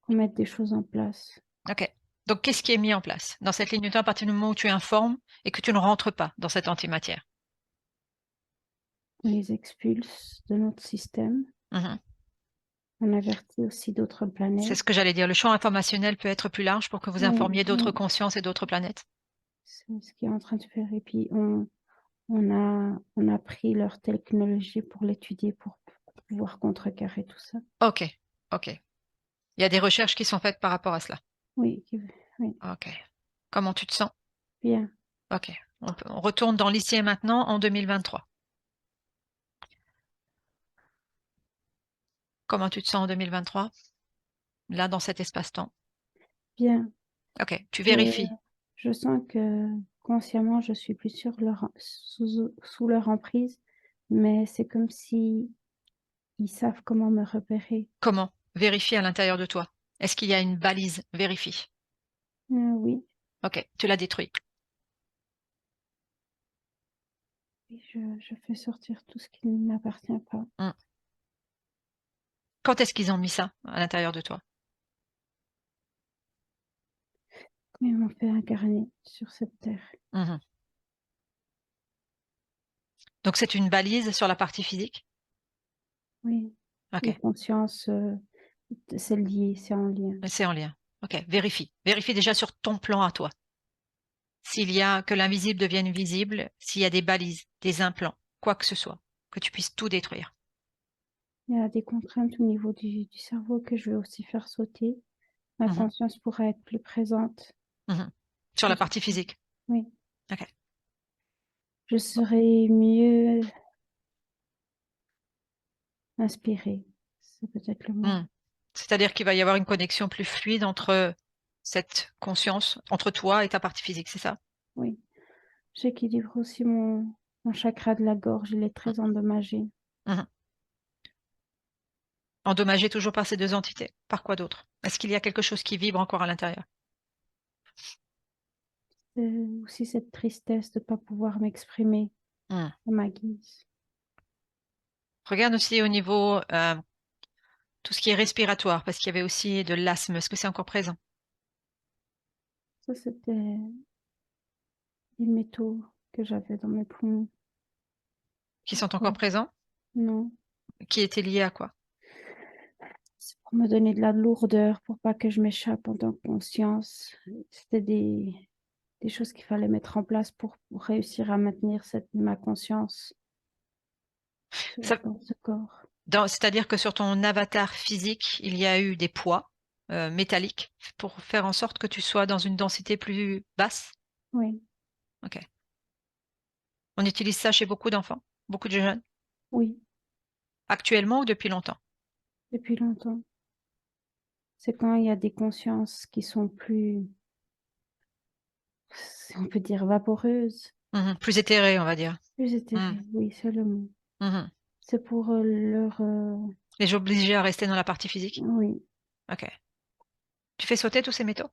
mette des choses en place. OK. Donc qu'est-ce qui est mis en place dans cette ligne de temps à partir du moment où tu informes et que tu ne rentres pas dans cette antimatière? On les expulse de notre système. Mmh. On avertit aussi d'autres C'est ce planètes. que j'allais dire. Le champ informationnel peut être plus large pour que vous Oui, informiez d'autres oui, consciences et d'autres planètes? c'est ce qui est en train de faire. Et puis, on a pris leur technologie pour l'étudier, pour pouvoir contrecarrer tout ça. OK, OK. Il y a des recherches qui sont faites par rapport à cela? Oui, oui, OK. Comment tu te sens? bien, OK. On retourne dans l'ici et maintenant en 2023. Comment tu te sens en 2023? Là, dans cet espace-temps? bien. OK. Tu Je, vérifies. je sens que consciemment, je suis plus sous leur emprise, mais c'est comme si ils savent comment me repérer. Comment? Vérifie à l'intérieur de toi. Est-ce qu'il y a une balise? Vérifie. Oui, OK. Tu l'as détruit. oui, je fais sortir tout ce qui ne m'appartient pas. Mmh. Quand est-ce qu'ils ont mis ça à l'intérieur de toi? Quand ils m'ont fait incarner sur cette terre. Mmh. Donc c'est une balise sur la partie physique? Oui, les OK. consciences, c'est lié, c'est en lien. C'est en lien. OK. Vérifie. Vérifie déjà sur ton plan à toi. s'il y a que l'invisible devienne visible, s'il y a des balises, des implants, quoi que ce soit, que tu puisses tout détruire. Il y a des contraintes au niveau du cerveau que je vais aussi faire sauter. Ma Mhm, conscience pourra être plus présente. mhm. Sur Je la partie serai- physique. Oui, Ok. je serai mieux inspirée. C'est peut-être le mot. Hmm. C'est-à-dire qu'il va y avoir une connexion plus fluide entre cette conscience, entre toi et ta partie physique, c'est ça? Oui. J'équilibre aussi mon chakra de la gorge. Il est très endommagé. Mhm. Endommagé toujours par ces deux entités. Par quoi d'autre? Est-ce qu'il y a quelque chose qui vibre encore à l'intérieur? C'est aussi cette tristesse de ne pas pouvoir m'exprimer Hmm. à ma guise. Regarde aussi au niveau tout ce qui est respiratoire, parce qu'il y avait aussi de l'asthme. Est-ce que c'est encore présent? Ça, c'était des métaux que j'avais dans mes poumons. Qui sont encore Ouais. présents? Non, Qui étaient liés à quoi? c'est pour me donner de la lourdeur, pour pas que je m'échappe en tant que conscience. C'était des choses qu'il fallait mettre en place pour réussir à maintenir ma conscience Ça- dans ce corps. C'est-à-dire que sur ton avatar physique, il y a eu des poids métalliques pour faire en sorte que tu sois dans une densité plus basse. Oui, Ok. On utilise ça chez beaucoup d'enfants, beaucoup de jeunes, oui, actuellement ou depuis longtemps? depuis longtemps. C'est quand il y a des consciences qui sont plus, si on peut dire, vaporeuses, Mhm. Plus éthéré, on va dire. plus Mhm. éthérées. Oui, c'est le mot. Mhm. C'est pour leur... Les obliger à rester dans la partie physique. oui, Ok. Tu fais sauter tous ces métaux?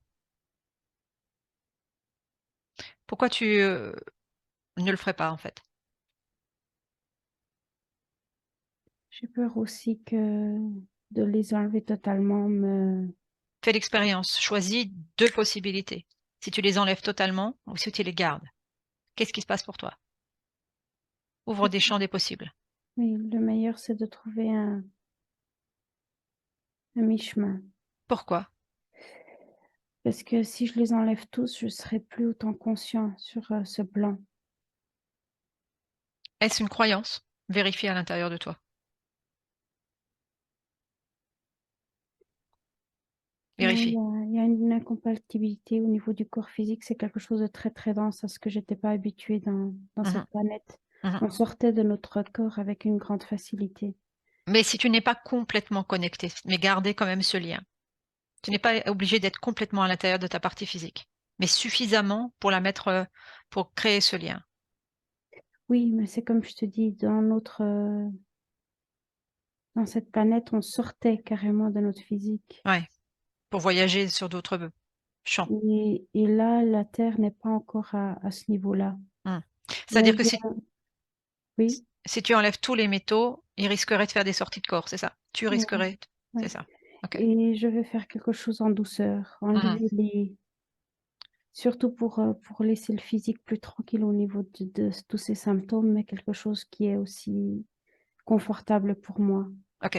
Pourquoi tu ne le ferais pas en fait? j'ai peur aussi que de les enlever totalement Fais l'expérience. Choisis deux possibilités. Si tu les enlèves totalement ou si tu les gardes, qu'est-ce qui se passe pour toi? Ouvre des champs des possibles. Oui, le meilleur, c'est de trouver un mi-chemin. Pourquoi? Parce que si je les enlève tous, je serai plus autant conscient sur ce plan. Est-ce une croyance? Vérifie à l'intérieur de toi. Non, Vérifie. il y a une incompatibilité au niveau du corps physique. C'est quelque chose de très, très dense à ce que j'étais pas habituée dans Mhm, cette planète. mhm. On sortait de notre corps avec une grande facilité. Mais si tu n'es pas complètement connecté, mais garder quand même ce lien. Tu n'es pas obligé d'être complètement à l'intérieur de ta partie physique, mais suffisamment pour la mettre, pour créer ce lien. Oui, mais c'est comme je te dis, dans cette planète, on sortait carrément de notre physique. Ouais, pour voyager sur d'autres champs. Et là, la Terre n'est pas encore à ce niveau-là. Hmm. Il y a, C'est-à-dire il que y a- oui, si tu enlèves tous les métaux, ils risqueraient de faire des sorties de corps, c'est ça? Tu oui, risquerais, c'est oui. ça. Ok. Et je vais faire quelque chose en douceur, Mhm. enlever surtout pour laisser le physique plus tranquille au niveau de tous ces symptômes, mais quelque chose qui est aussi confortable pour moi. Ok.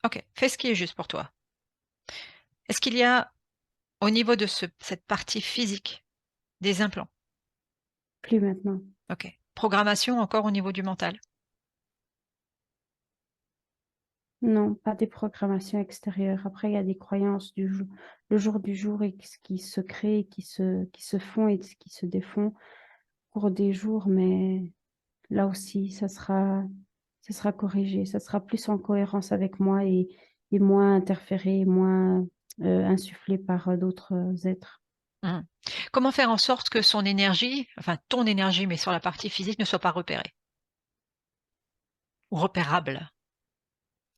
Ok. Fais ce qui est juste pour toi. Est-ce qu'il y a, au niveau de cette partie physique, des implants? Plus maintenant. Ok. Programmation encore au niveau du mental. Non, pas des programmations extérieures. Après, il y a des croyances le jour du jour et qui se créent, qui se font et qui se défont pour des jours, mais là aussi, ça sera corrigé, ça sera plus en cohérence avec moi et moins interféré, moins insufflé par d'autres êtres. Mhm. Comment faire en sorte que son énergie, enfin ton énergie, mais sur la partie physique, ne soit pas repérée ou repérable?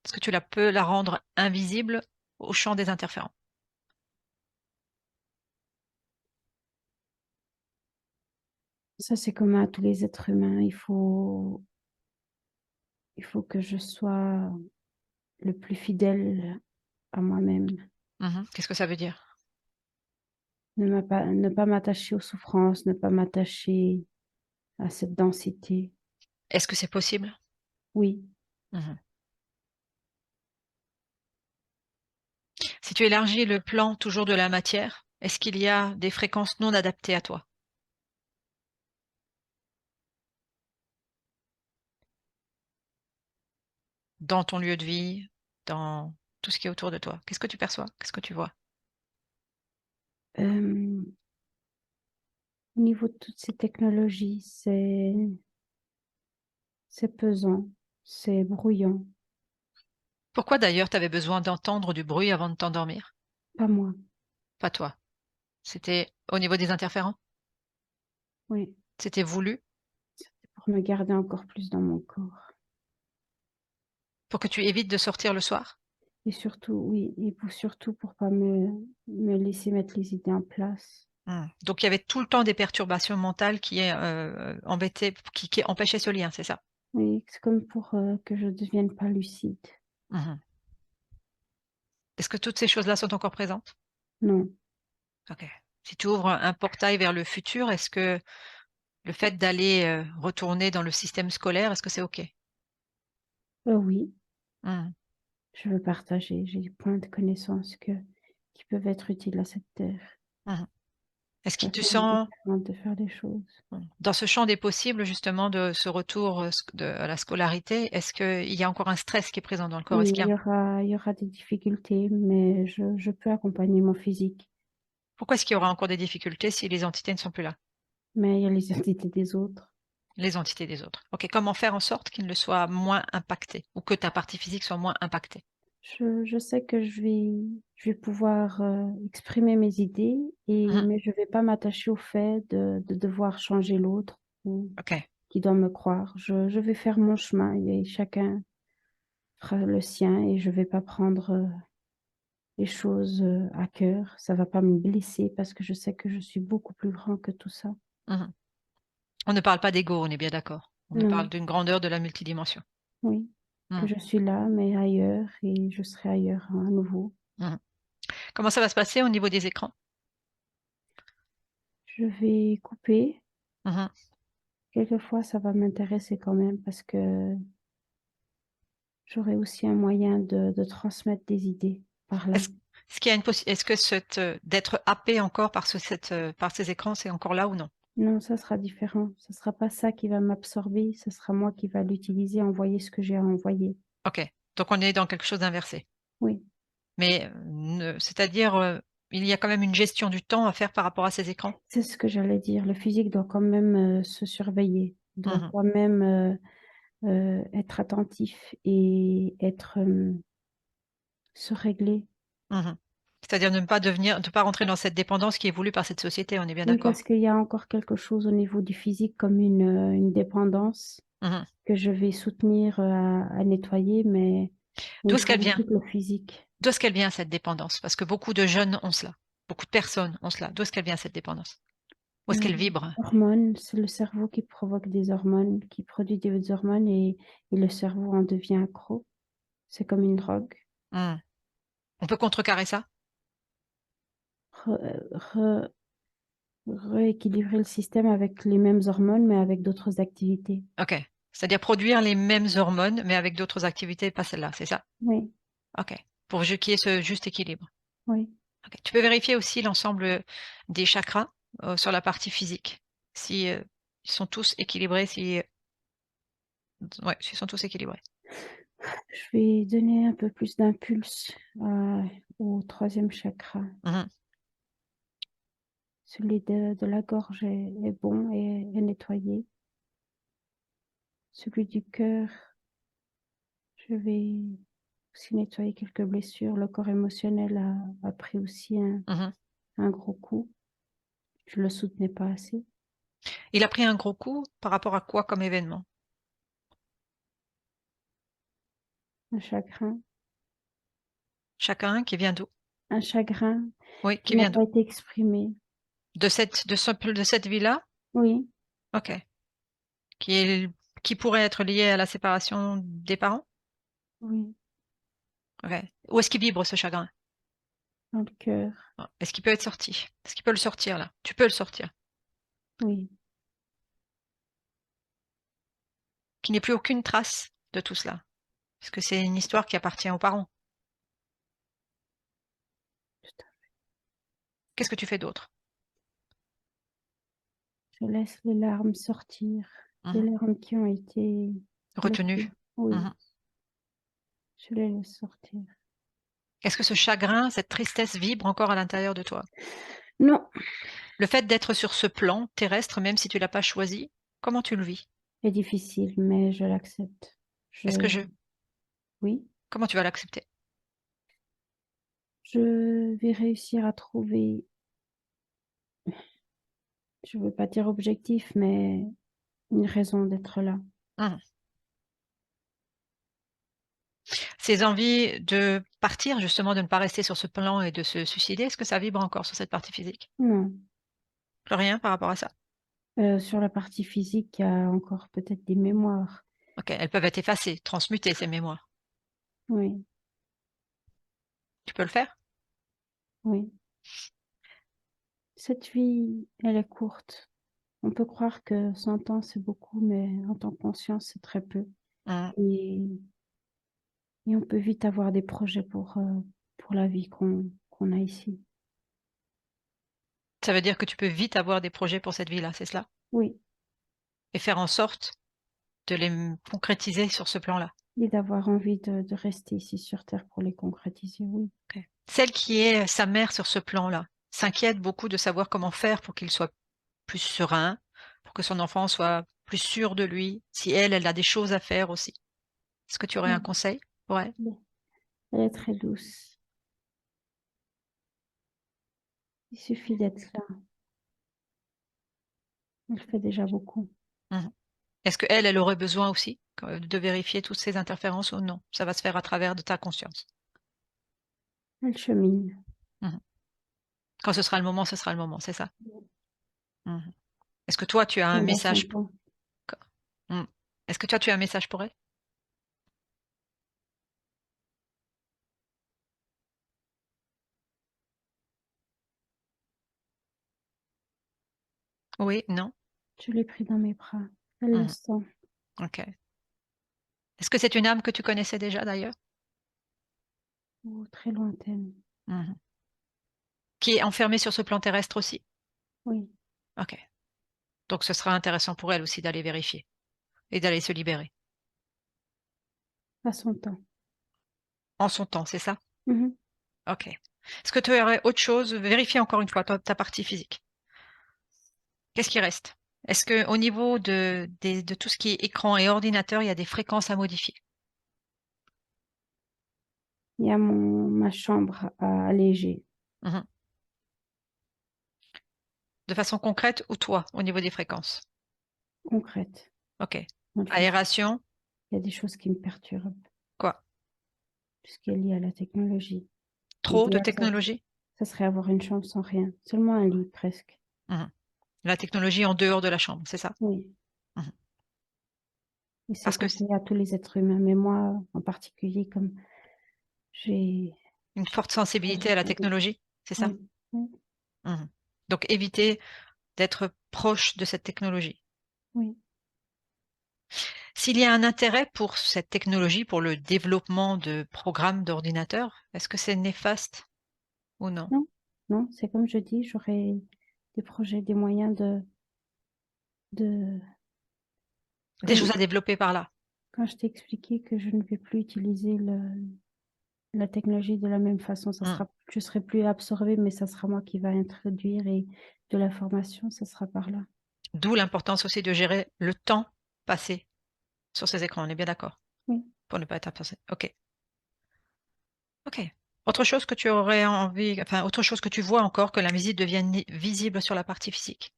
Est-ce que tu peux la rendre invisible au champ des interférents? Ça, c'est commun à tous les êtres humains. Il faut que je sois le plus fidèle à moi-même. Mhm. Qu'est-ce que ça veut dire? Ne pas m'attacher aux souffrances, ne pas m'attacher à cette densité. Est-ce que c'est possible? Oui, Mhm. Si tu élargis le plan toujours de la matière, est-ce qu'il y a des fréquences non adaptées à toi? dans ton lieu de vie, dans tout ce qui est autour de toi? Qu'est-ce que tu perçois? Qu'est-ce que tu vois? Euh, Au niveau de toutes ces technologies, c'est pesant, c'est brouillant. Pourquoi d'ailleurs tu avais besoin d'entendre du bruit avant de t'endormir? Pas moi, Pas toi. C'était au niveau des interférents? oui, C'était voulu pour me garder encore plus dans mon corps. pour que tu évites de sortir le soir? Et surtout, oui, et surtout pour pas me laisser mettre les idées en place. Donc il y avait tout le temps des perturbations mentales qui embêtaient, qui empêchaient ce lien, c'est ça? Oui, c'est comme pour que je devienne pas lucide. Mhm. Est-ce que toutes ces choses-là sont encore présentes? Non, Ok. Si tu ouvres un portail vers le futur, est-ce que le fait d'aller retourner dans le système scolaire, est-ce que c'est ok? oui, Mhm. je veux partager. J'ai plein de connaissances qui peuvent être utiles à cette terre. Mhm. Est-ce qu'il te Façon sent différente de faire les choses. dans ce champ des possibles, justement, de ce retour à la scolarité, est-ce qu'il y a encore un stress qui est présent dans le corps? Oui, Est-ce qu'il y a... il y aura des difficultés, mais je peux accompagner mon physique. Pourquoi est-ce qu'il y aura encore des difficultés si les entités ne sont plus là? Mais il y a les entités des autres. Les entités des autres. Ok, comment faire en sorte qu'ils ne soient moins impactés ou que ta partie physique soit moins impactée? Je sais que je vais pouvoir exprimer mes idées, Mhm. mais je vais pas m'attacher au fait de devoir changer l'autre ou Ok. qui doit me croire. Je vais faire mon chemin et chacun fera le sien et je vais pas prendre les choses à cœur. Ça va pas me blesser parce que je sais que je suis beaucoup plus grand que tout ça. Mhm. On ne parle pas d'ego, on est bien d'accord. On parle Non, d'une grandeur de la multidimension. oui, que Mhm. je suis là, mais ailleurs et je serai ailleurs à nouveau. Mhm. Comment ça va se passer au niveau des écrans? Je vais couper. Mhm. Quelquefois, ça va m'intéresser quand même parce que j'aurai aussi un moyen de transmettre des idées par là. Est-ce, est-ce qu'il y a est-ce que d'être happé encore par par ces écrans, c'est encore là ou non? Non, ça sera différent. Ce sera pas ça qui va m'absorber, ce sera moi qui va l'utiliser, envoyer ce que j'ai à envoyer. Ok. Donc on est dans quelque chose d'inversé. Oui, Mais c'est-à-dire, il y a quand même une gestion du temps à faire par rapport à ces écrans. c'est ce que j'allais dire. Le physique doit quand même se surveiller, doit Mhm. quand même être attentif et être se régler. Mhm. C'est-à-dire ne pas rentrer dans cette dépendance qui est voulue par cette société, on est bien Oui, parce d'accord. qu'il y a encore quelque chose au niveau du physique comme une dépendance Mhm. que je vais soutenir à nettoyer, mais au D'où est-ce niveau qu'elle de vient? tout le physique. D'où est-ce qu'elle vient cette dépendance? Parce que beaucoup de jeunes ont cela. Beaucoup de personnes ont cela. D'où est-ce qu'elle vient cette dépendance? Où est-ce Euh, qu'elle vibre? Hormones, c'est le cerveau qui provoque des hormones, qui produit des hormones et le cerveau en devient accro. C'est comme une drogue. Hmm. On peut contrecarrer ça? Re- re- Rééquilibrer le système avec les mêmes hormones, mais avec d'autres activités. Ok. C'est-à-dire produire les mêmes hormones, mais avec d'autres activités, pas celle-là, c'est ça? Oui, Ok. Pour qu'il y ait ce juste équilibre. oui. Ok. Tu peux vérifier aussi l'ensemble des chakras sur la partie physique. Si ils sont tous équilibrés, si ouais, s'ils sont tous équilibrés. Je vais donner un peu plus d'impulse au troisième chakra. Mhm. Celui de la gorge est bon et est nettoyé. Celui du cœur, je vais aussi nettoyer quelques blessures. Le corps émotionnel a pris aussi Mhm. un gros coup. Je le soutenais pas assez. Il a pris un gros coup par rapport à quoi comme événement? Un chagrin. Chacun qui vient d'où? Un chagrin Oui, qui qui n'a vient d'où? pas été exprimé. De cette vie-là? Oui, Ok. Qui est, qui pourrait être lié à la séparation des parents? oui, Ok. Où est-ce qu'il vibre ce chagrin? dans le cœur. Est-ce qu'il peut être sorti? Est-ce qu'il peut le sortir là? Tu peux le sortir. Oui, Qu'il n'y ait plus aucune trace de tout cela. Parce que c'est une histoire qui appartient aux parents. tout à- Qu'est-ce que tu fais d'autre? je laisse les larmes sortir. Les Mhm. larmes qui ont été Retenu. bloquées. Oui, Mhm. Je les laisse sortir. Est-ce que ce chagrin, cette tristesse vibre encore à l'intérieur de toi? Non, Le fait d'être sur ce plan terrestre, même si tu l'as pas choisi, comment tu le vis? c'est difficile, mais je l'accepte. Est-ce que je Oui, Comment tu vas l'accepter? je vais réussir à trouver, je veux pas dire objectif, mais une raison d'être là. Mmh. Ces envies de partir justement, de ne pas rester sur ce plan et de se suicider, est-ce que ça vibre encore sur cette partie physique? Non, Plus rien par rapport à ça? sur la partie physique, il y a encore peut-être des mémoires. OK, elles peuvent être effacées, transmutées ces mémoires. Oui, Tu peux le faire? oui. Cette vie, elle est courte. On peut croire que 100 ans, c'est beaucoup, mais en tant que conscience, c'est très peu. Mmh. Et, et on peut vite avoir des projets pour la vie qu'on a ici. Ça veut dire que tu peux vite avoir des projets pour cette vie-là, c'est cela? Oui, Et faire en sorte de les concrétiser sur ce plan-là? et d'avoir envie de rester ici sur Terre pour les concrétiser, oui. OK. Celle qui est sa mère sur ce plan-là, s'inquiète beaucoup de savoir comment faire pour qu'il soit plus serein, pour que son enfant soit plus sûr de lui, si elle, elle a des choses à faire aussi. Est-ce que tu aurais un Oui, conseil pour elle? oui. Elle est très douce. Il suffit d'être là. Elle fait déjà beaucoup. Mmh. Est-ce qu'elle, elle aurait besoin aussi de vérifier toutes ces interférences ou non? Ça va se faire à travers de ta conscience? Elle chemine. Mmh. Quand ce sera le moment, ce sera le moment, c'est ça? Mmh. Est-ce que toi, tu as un Prendra son message temps. co mmh. Est-ce que toi, tu as un message pour elle? Oui? Non? Je l'ai pris dans mes bras. Elle le Mmh. sent. OK. Est-ce que c'est une âme que tu connaissais déjà d'ailleurs? Oh, très lointaine. Mmh. Qui est enfermée sur ce plan terrestre aussi? Oui, OK. Donc ce sera intéressant pour elle aussi d'aller vérifier et d'aller se libérer. à son temps. En son temps, c'est ça? Mhm. OK. Est-ce que tu aurais autre chose? Vérifie encore une fois ta partie physique. Qu'est-ce qui reste? Est-ce qu'au niveau de tout ce qui est écran et ordinateur, il y a des fréquences à modifier? Il y a ma chambre à alléger. Mmh. De façon concrète ou toi, au niveau des fréquences? Concrète. OK. Dans le physique, Aération, il y a des choses qui me perturbent, quoi? tout ce qui est lié à la technologie. Trop de L'idéal, technologie? ça serait avoir une chambre sans rien. Seulement un lit, presque. Mmh. La technologie en dehors de la chambre, c'est ça? Oui. Mmh. Et c'est Parce que c conseillé à tous les êtres humains, mais moi en particulier, comme j'ai une forte j'ai sensibilité à la technologie, c'est ça? oui, oui, Mmh. Donc éviter d'être proche de cette technologie. oui. S'il y a un intérêt pour cette technologie, pour le développement de programmes d'ordinateurs, est-ce que c'est néfaste ou non? Non, non, c'est comme je dis, j'aurais des projets, des moyens de Des choses comme à développer par là. quand je t'ai expliqué que je ne vais plus utiliser la technologie de la même façon, Mmh. je serai plus absorbée, mais ça sera moi qui va introduire et de l'information, ça sera par là. D'où l'importance aussi de gérer le temps passé sur ces écrans, on est bien d'accord? Oui. Pour ne pas être absorbé. OK, OK. Autre chose que tu aurais envie, enfin autre chose que tu vois encore que l'invisible devienne visible sur la partie physique?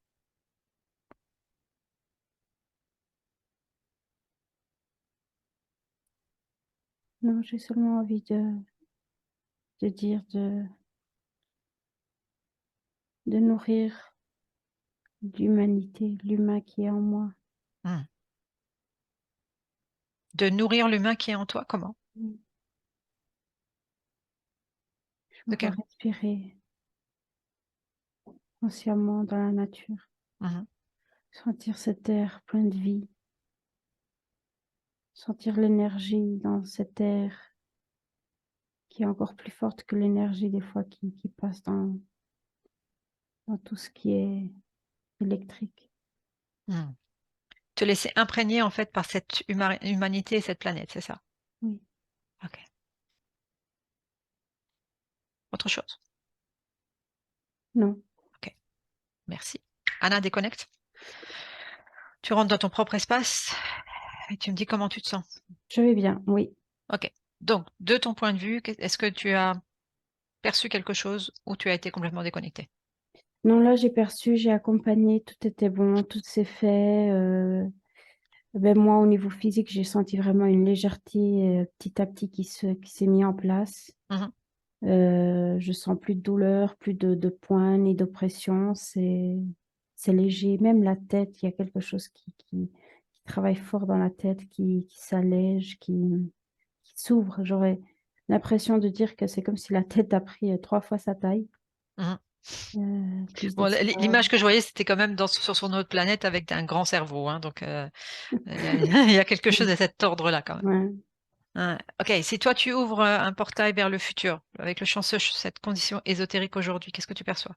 Non, j'ai seulement envie de dire, de nourrir l'humanité, l'humain qui est en moi. Mmh. De nourrir l'humain qui est en toi, comment? Oui. Je me De vois quel respirer consciemment dans la nature, Mmh. sentir cet air plein de vie, sentir l'énergie dans cet air qui est encore plus forte que l'énergie des fois qui passe dans tout ce qui est électrique. Mmh. Te laisser imprégner en fait par cette humanité et cette planète, c'est ça? Oui. OK. Autre chose? Non, Ok, merci. Anna, déconnecte. Tu rentres dans ton propre espace et tu me dis comment tu te sens. je vais bien, oui. Ok. Donc, de ton point de vue, est-ce que tu as perçu quelque chose ou tu as été complètement déconnecté? Non, là, j'ai perçu, j'ai accompagné, tout était bon, tout s'est fait. Ben, moi, au niveau physique, j'ai senti vraiment une légèreté petit à petit qui s'est mis en place. Mhm. Je sens plus de douleur, plus de points ni d'oppression. C'est léger. Même la tête, il y a quelque chose qui travaille fort dans la tête, qui s'allège, qui s'ouvre. J'aurais l'impression de dire que c'est comme si la tête a pris 3 fois sa taille. Mhm. Plus Bon, d'espace. l'image que je voyais, c'était quand même sur son autre planète avec un grand cerveau, hein, donc il y a quelque chose de cet ordre-là quand même. Ouais. Ouais. Ok, si toi tu ouvres un portail vers le futur, avec le cette condition ésotérique aujourd'hui, qu'est-ce que tu perçois?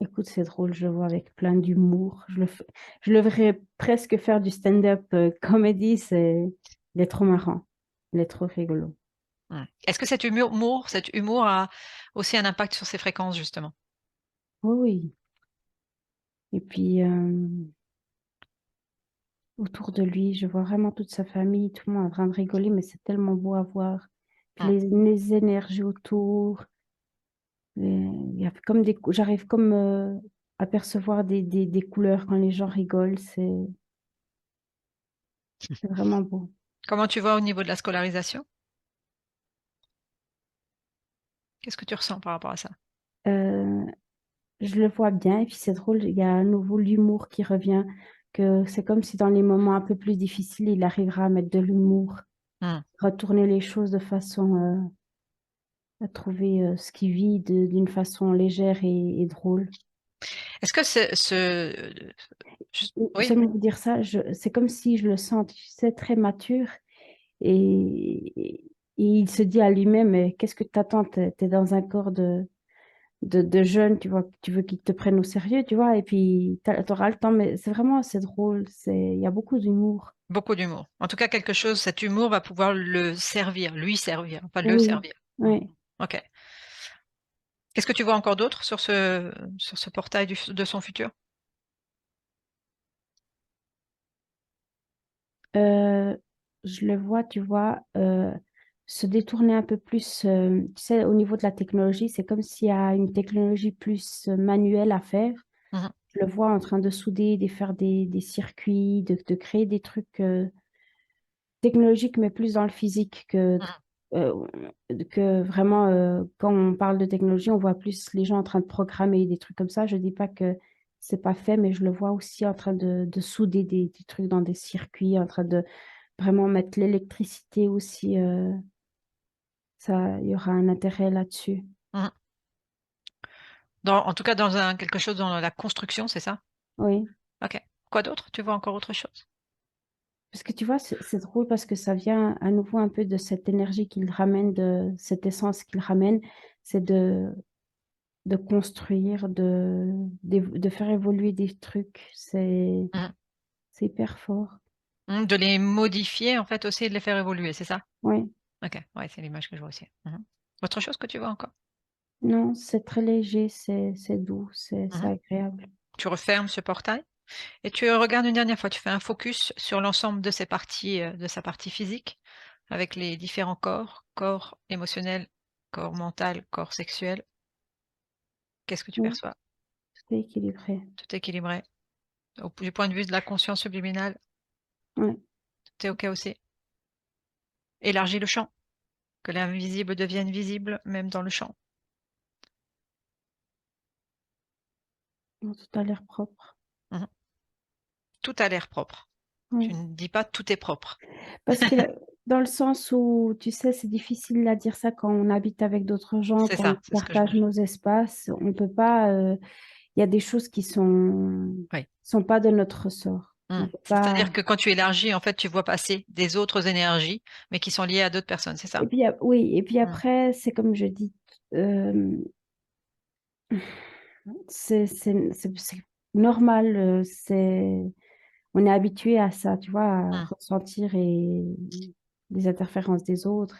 Écoute, c'est drôle, je le vois avec plein d'humour. Je le verrais presque faire du stand-up comédie. Il est trop marrant. Il est trop rigolo. Ouais. Est-ce que cet humour a aussi un impact sur ses fréquences, justement? Oui, oui. Et puis, autour de lui, je vois vraiment toute sa famille, tout le monde en train de rigoler, mais c'est tellement beau à voir. Puis Hmm. les énergies autour, il y a comme j'arrive comme à percevoir des couleurs quand les gens rigolent. C'est vraiment beau. Comment tu vois au niveau de la scolarisation? Qu'est-ce que tu ressens par rapport à ça? Euh, je le vois bien, et puis c'est drôle, il y a à nouveau l'humour qui revient, que c'est comme si dans les moments un peu plus difficiles, il arrivera à mettre de l'humour, Hmm. retourner les choses de façon à trouver ce qu'il vit d'une façon légère et drôle. Est-ce que oui, Seulement vous dire ça, c'est comme si je le sens, tu sais, très mature, et il se dit à lui-même, mais qu'est-ce que tu attends? T'es dans un corps de jeune, tu vois, tu veux qu'ils te prennent au sérieux, tu vois, et puis t'auras le temps, mais c'est drôle, il y a beaucoup d'humour. beaucoup d'humour. En tout cas, quelque chose, cet humour va pouvoir lui servir, pas le Oui, servir. Hmm. oui. Ok. Qu'est-ce que tu vois encore d'autre sur ce portail de son futur? Euh, je le vois, tu vois, se détourner un peu plus, tu sais, au niveau de la technologie, c'est comme s'il y a une technologie plus manuelle à faire. Mhm. Je le vois en train de souder, de faire des circuits, de créer des trucs technologiques, mais plus dans le physique Mhm. euh, que vraiment, quand on parle de technologie, on voit plus les gens en train de programmer des trucs comme ça. Je dis pas que c'est pas fait, mais je le vois aussi en train de souder des trucs dans des circuits, en train de vraiment mettre l'électricité aussi. Ça, il y aura un intérêt là-dessus. Mhm. En tout cas, quelque chose dans la construction, c'est ça? Oui. Ok. Quoi d'autre? Tu vois encore autre chose? Parce que tu vois, c'est drôle parce que ça vient à nouveau un peu de cette énergie qu'il ramène, de cette essence qu'il ramène, c'est de construire, de faire évoluer des trucs. Mhm. C'est hyper fort. De les modifier, en fait, aussi, et de les faire évoluer, c'est ça? Oui. Ok, ouais, c'est l'image que je vois aussi. Mhm. Autre chose que tu vois encore? Non, c'est très léger, c'est doux, c'est Mhm. agréable. Tu refermes ce portail et tu regardes une dernière fois. Tu fais un focus sur l'ensemble de ses parties, de sa partie physique, avec les différents corps, corps émotionnel, corps mental, corps sexuel. Qu'est-ce que tu Oui, perçois? tout est équilibré. Tout est équilibré. Du point de vue de la conscience subliminale, Oui, tout est OK aussi. Élargis le champ, que l'invisible devienne visible, même dans le champ. tout a l'air propre. Mhm. Tout a l'air propre. Tu Oui. ne dis pas tout est propre. Parce que dans le sens où, tu sais, c'est difficile à dire ça quand on habite avec d'autres gens, C'est quand on ça, c'est ce que je veux. partage nos espaces. On peut pas. Il y a des choses qui Oui. sont pas de notre ressort. On peut pas. C'est-à-dire que quand tu élargis, en fait, tu vois passer des autres énergies, mais qui sont liées à d'autres personnes, c'est ça? Et puis, oui, et puis Mm. après, c'est comme je dis, euh, c'est normal. On est habitué à ça, tu vois, à Mm. ressentir des interférences des autres.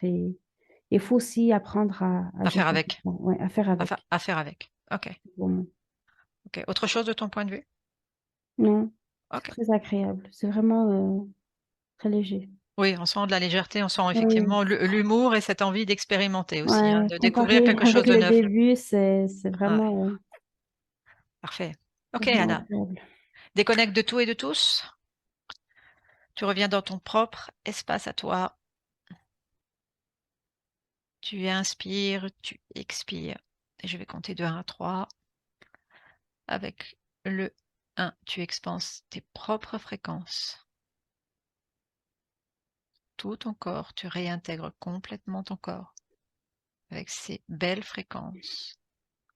Il faut aussi apprendre à À faire gérer avec. tout ça. Ouais, à faire avec. À faire avec. Ok. Bon, Ok. Autre chose de ton point de vue? non, c'est Ok. très agréable. C'est vraiment très léger. Oui, on sent de la légèreté, on sent Oui, effectivement l'humour et cette envie d'expérimenter aussi, hein, ouais, de découvrir comparé quelque chose avec de le neuf. début, c'est Ouais, vraiment, parfait. Ok, vraiment Anna. agréable. Déconnecte de tout et de tous. Tu reviens dans ton propre espace à toi. Tu inspires, tu expires. Et je vais compter de 1 à 3. Avec le 1, tu expanses tes propres fréquences. Tout ton corps, tu réintègres complètement ton corps avec ces belles fréquences.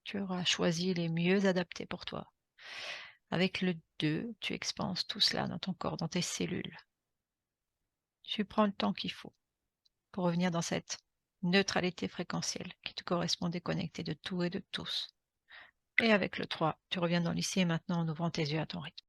Tu auras choisi les mieux adaptés pour toi. Avec le 2, tu expanses tout cela dans ton corps, dans tes cellules. Tu prends le temps qu'il faut pour revenir dans cette neutralité fréquentielle qui te correspond, déconnectée de tout et de tous. Et avec le 3, tu reviens dans l'ici et maintenant en ouvrant tes yeux à ton rythme.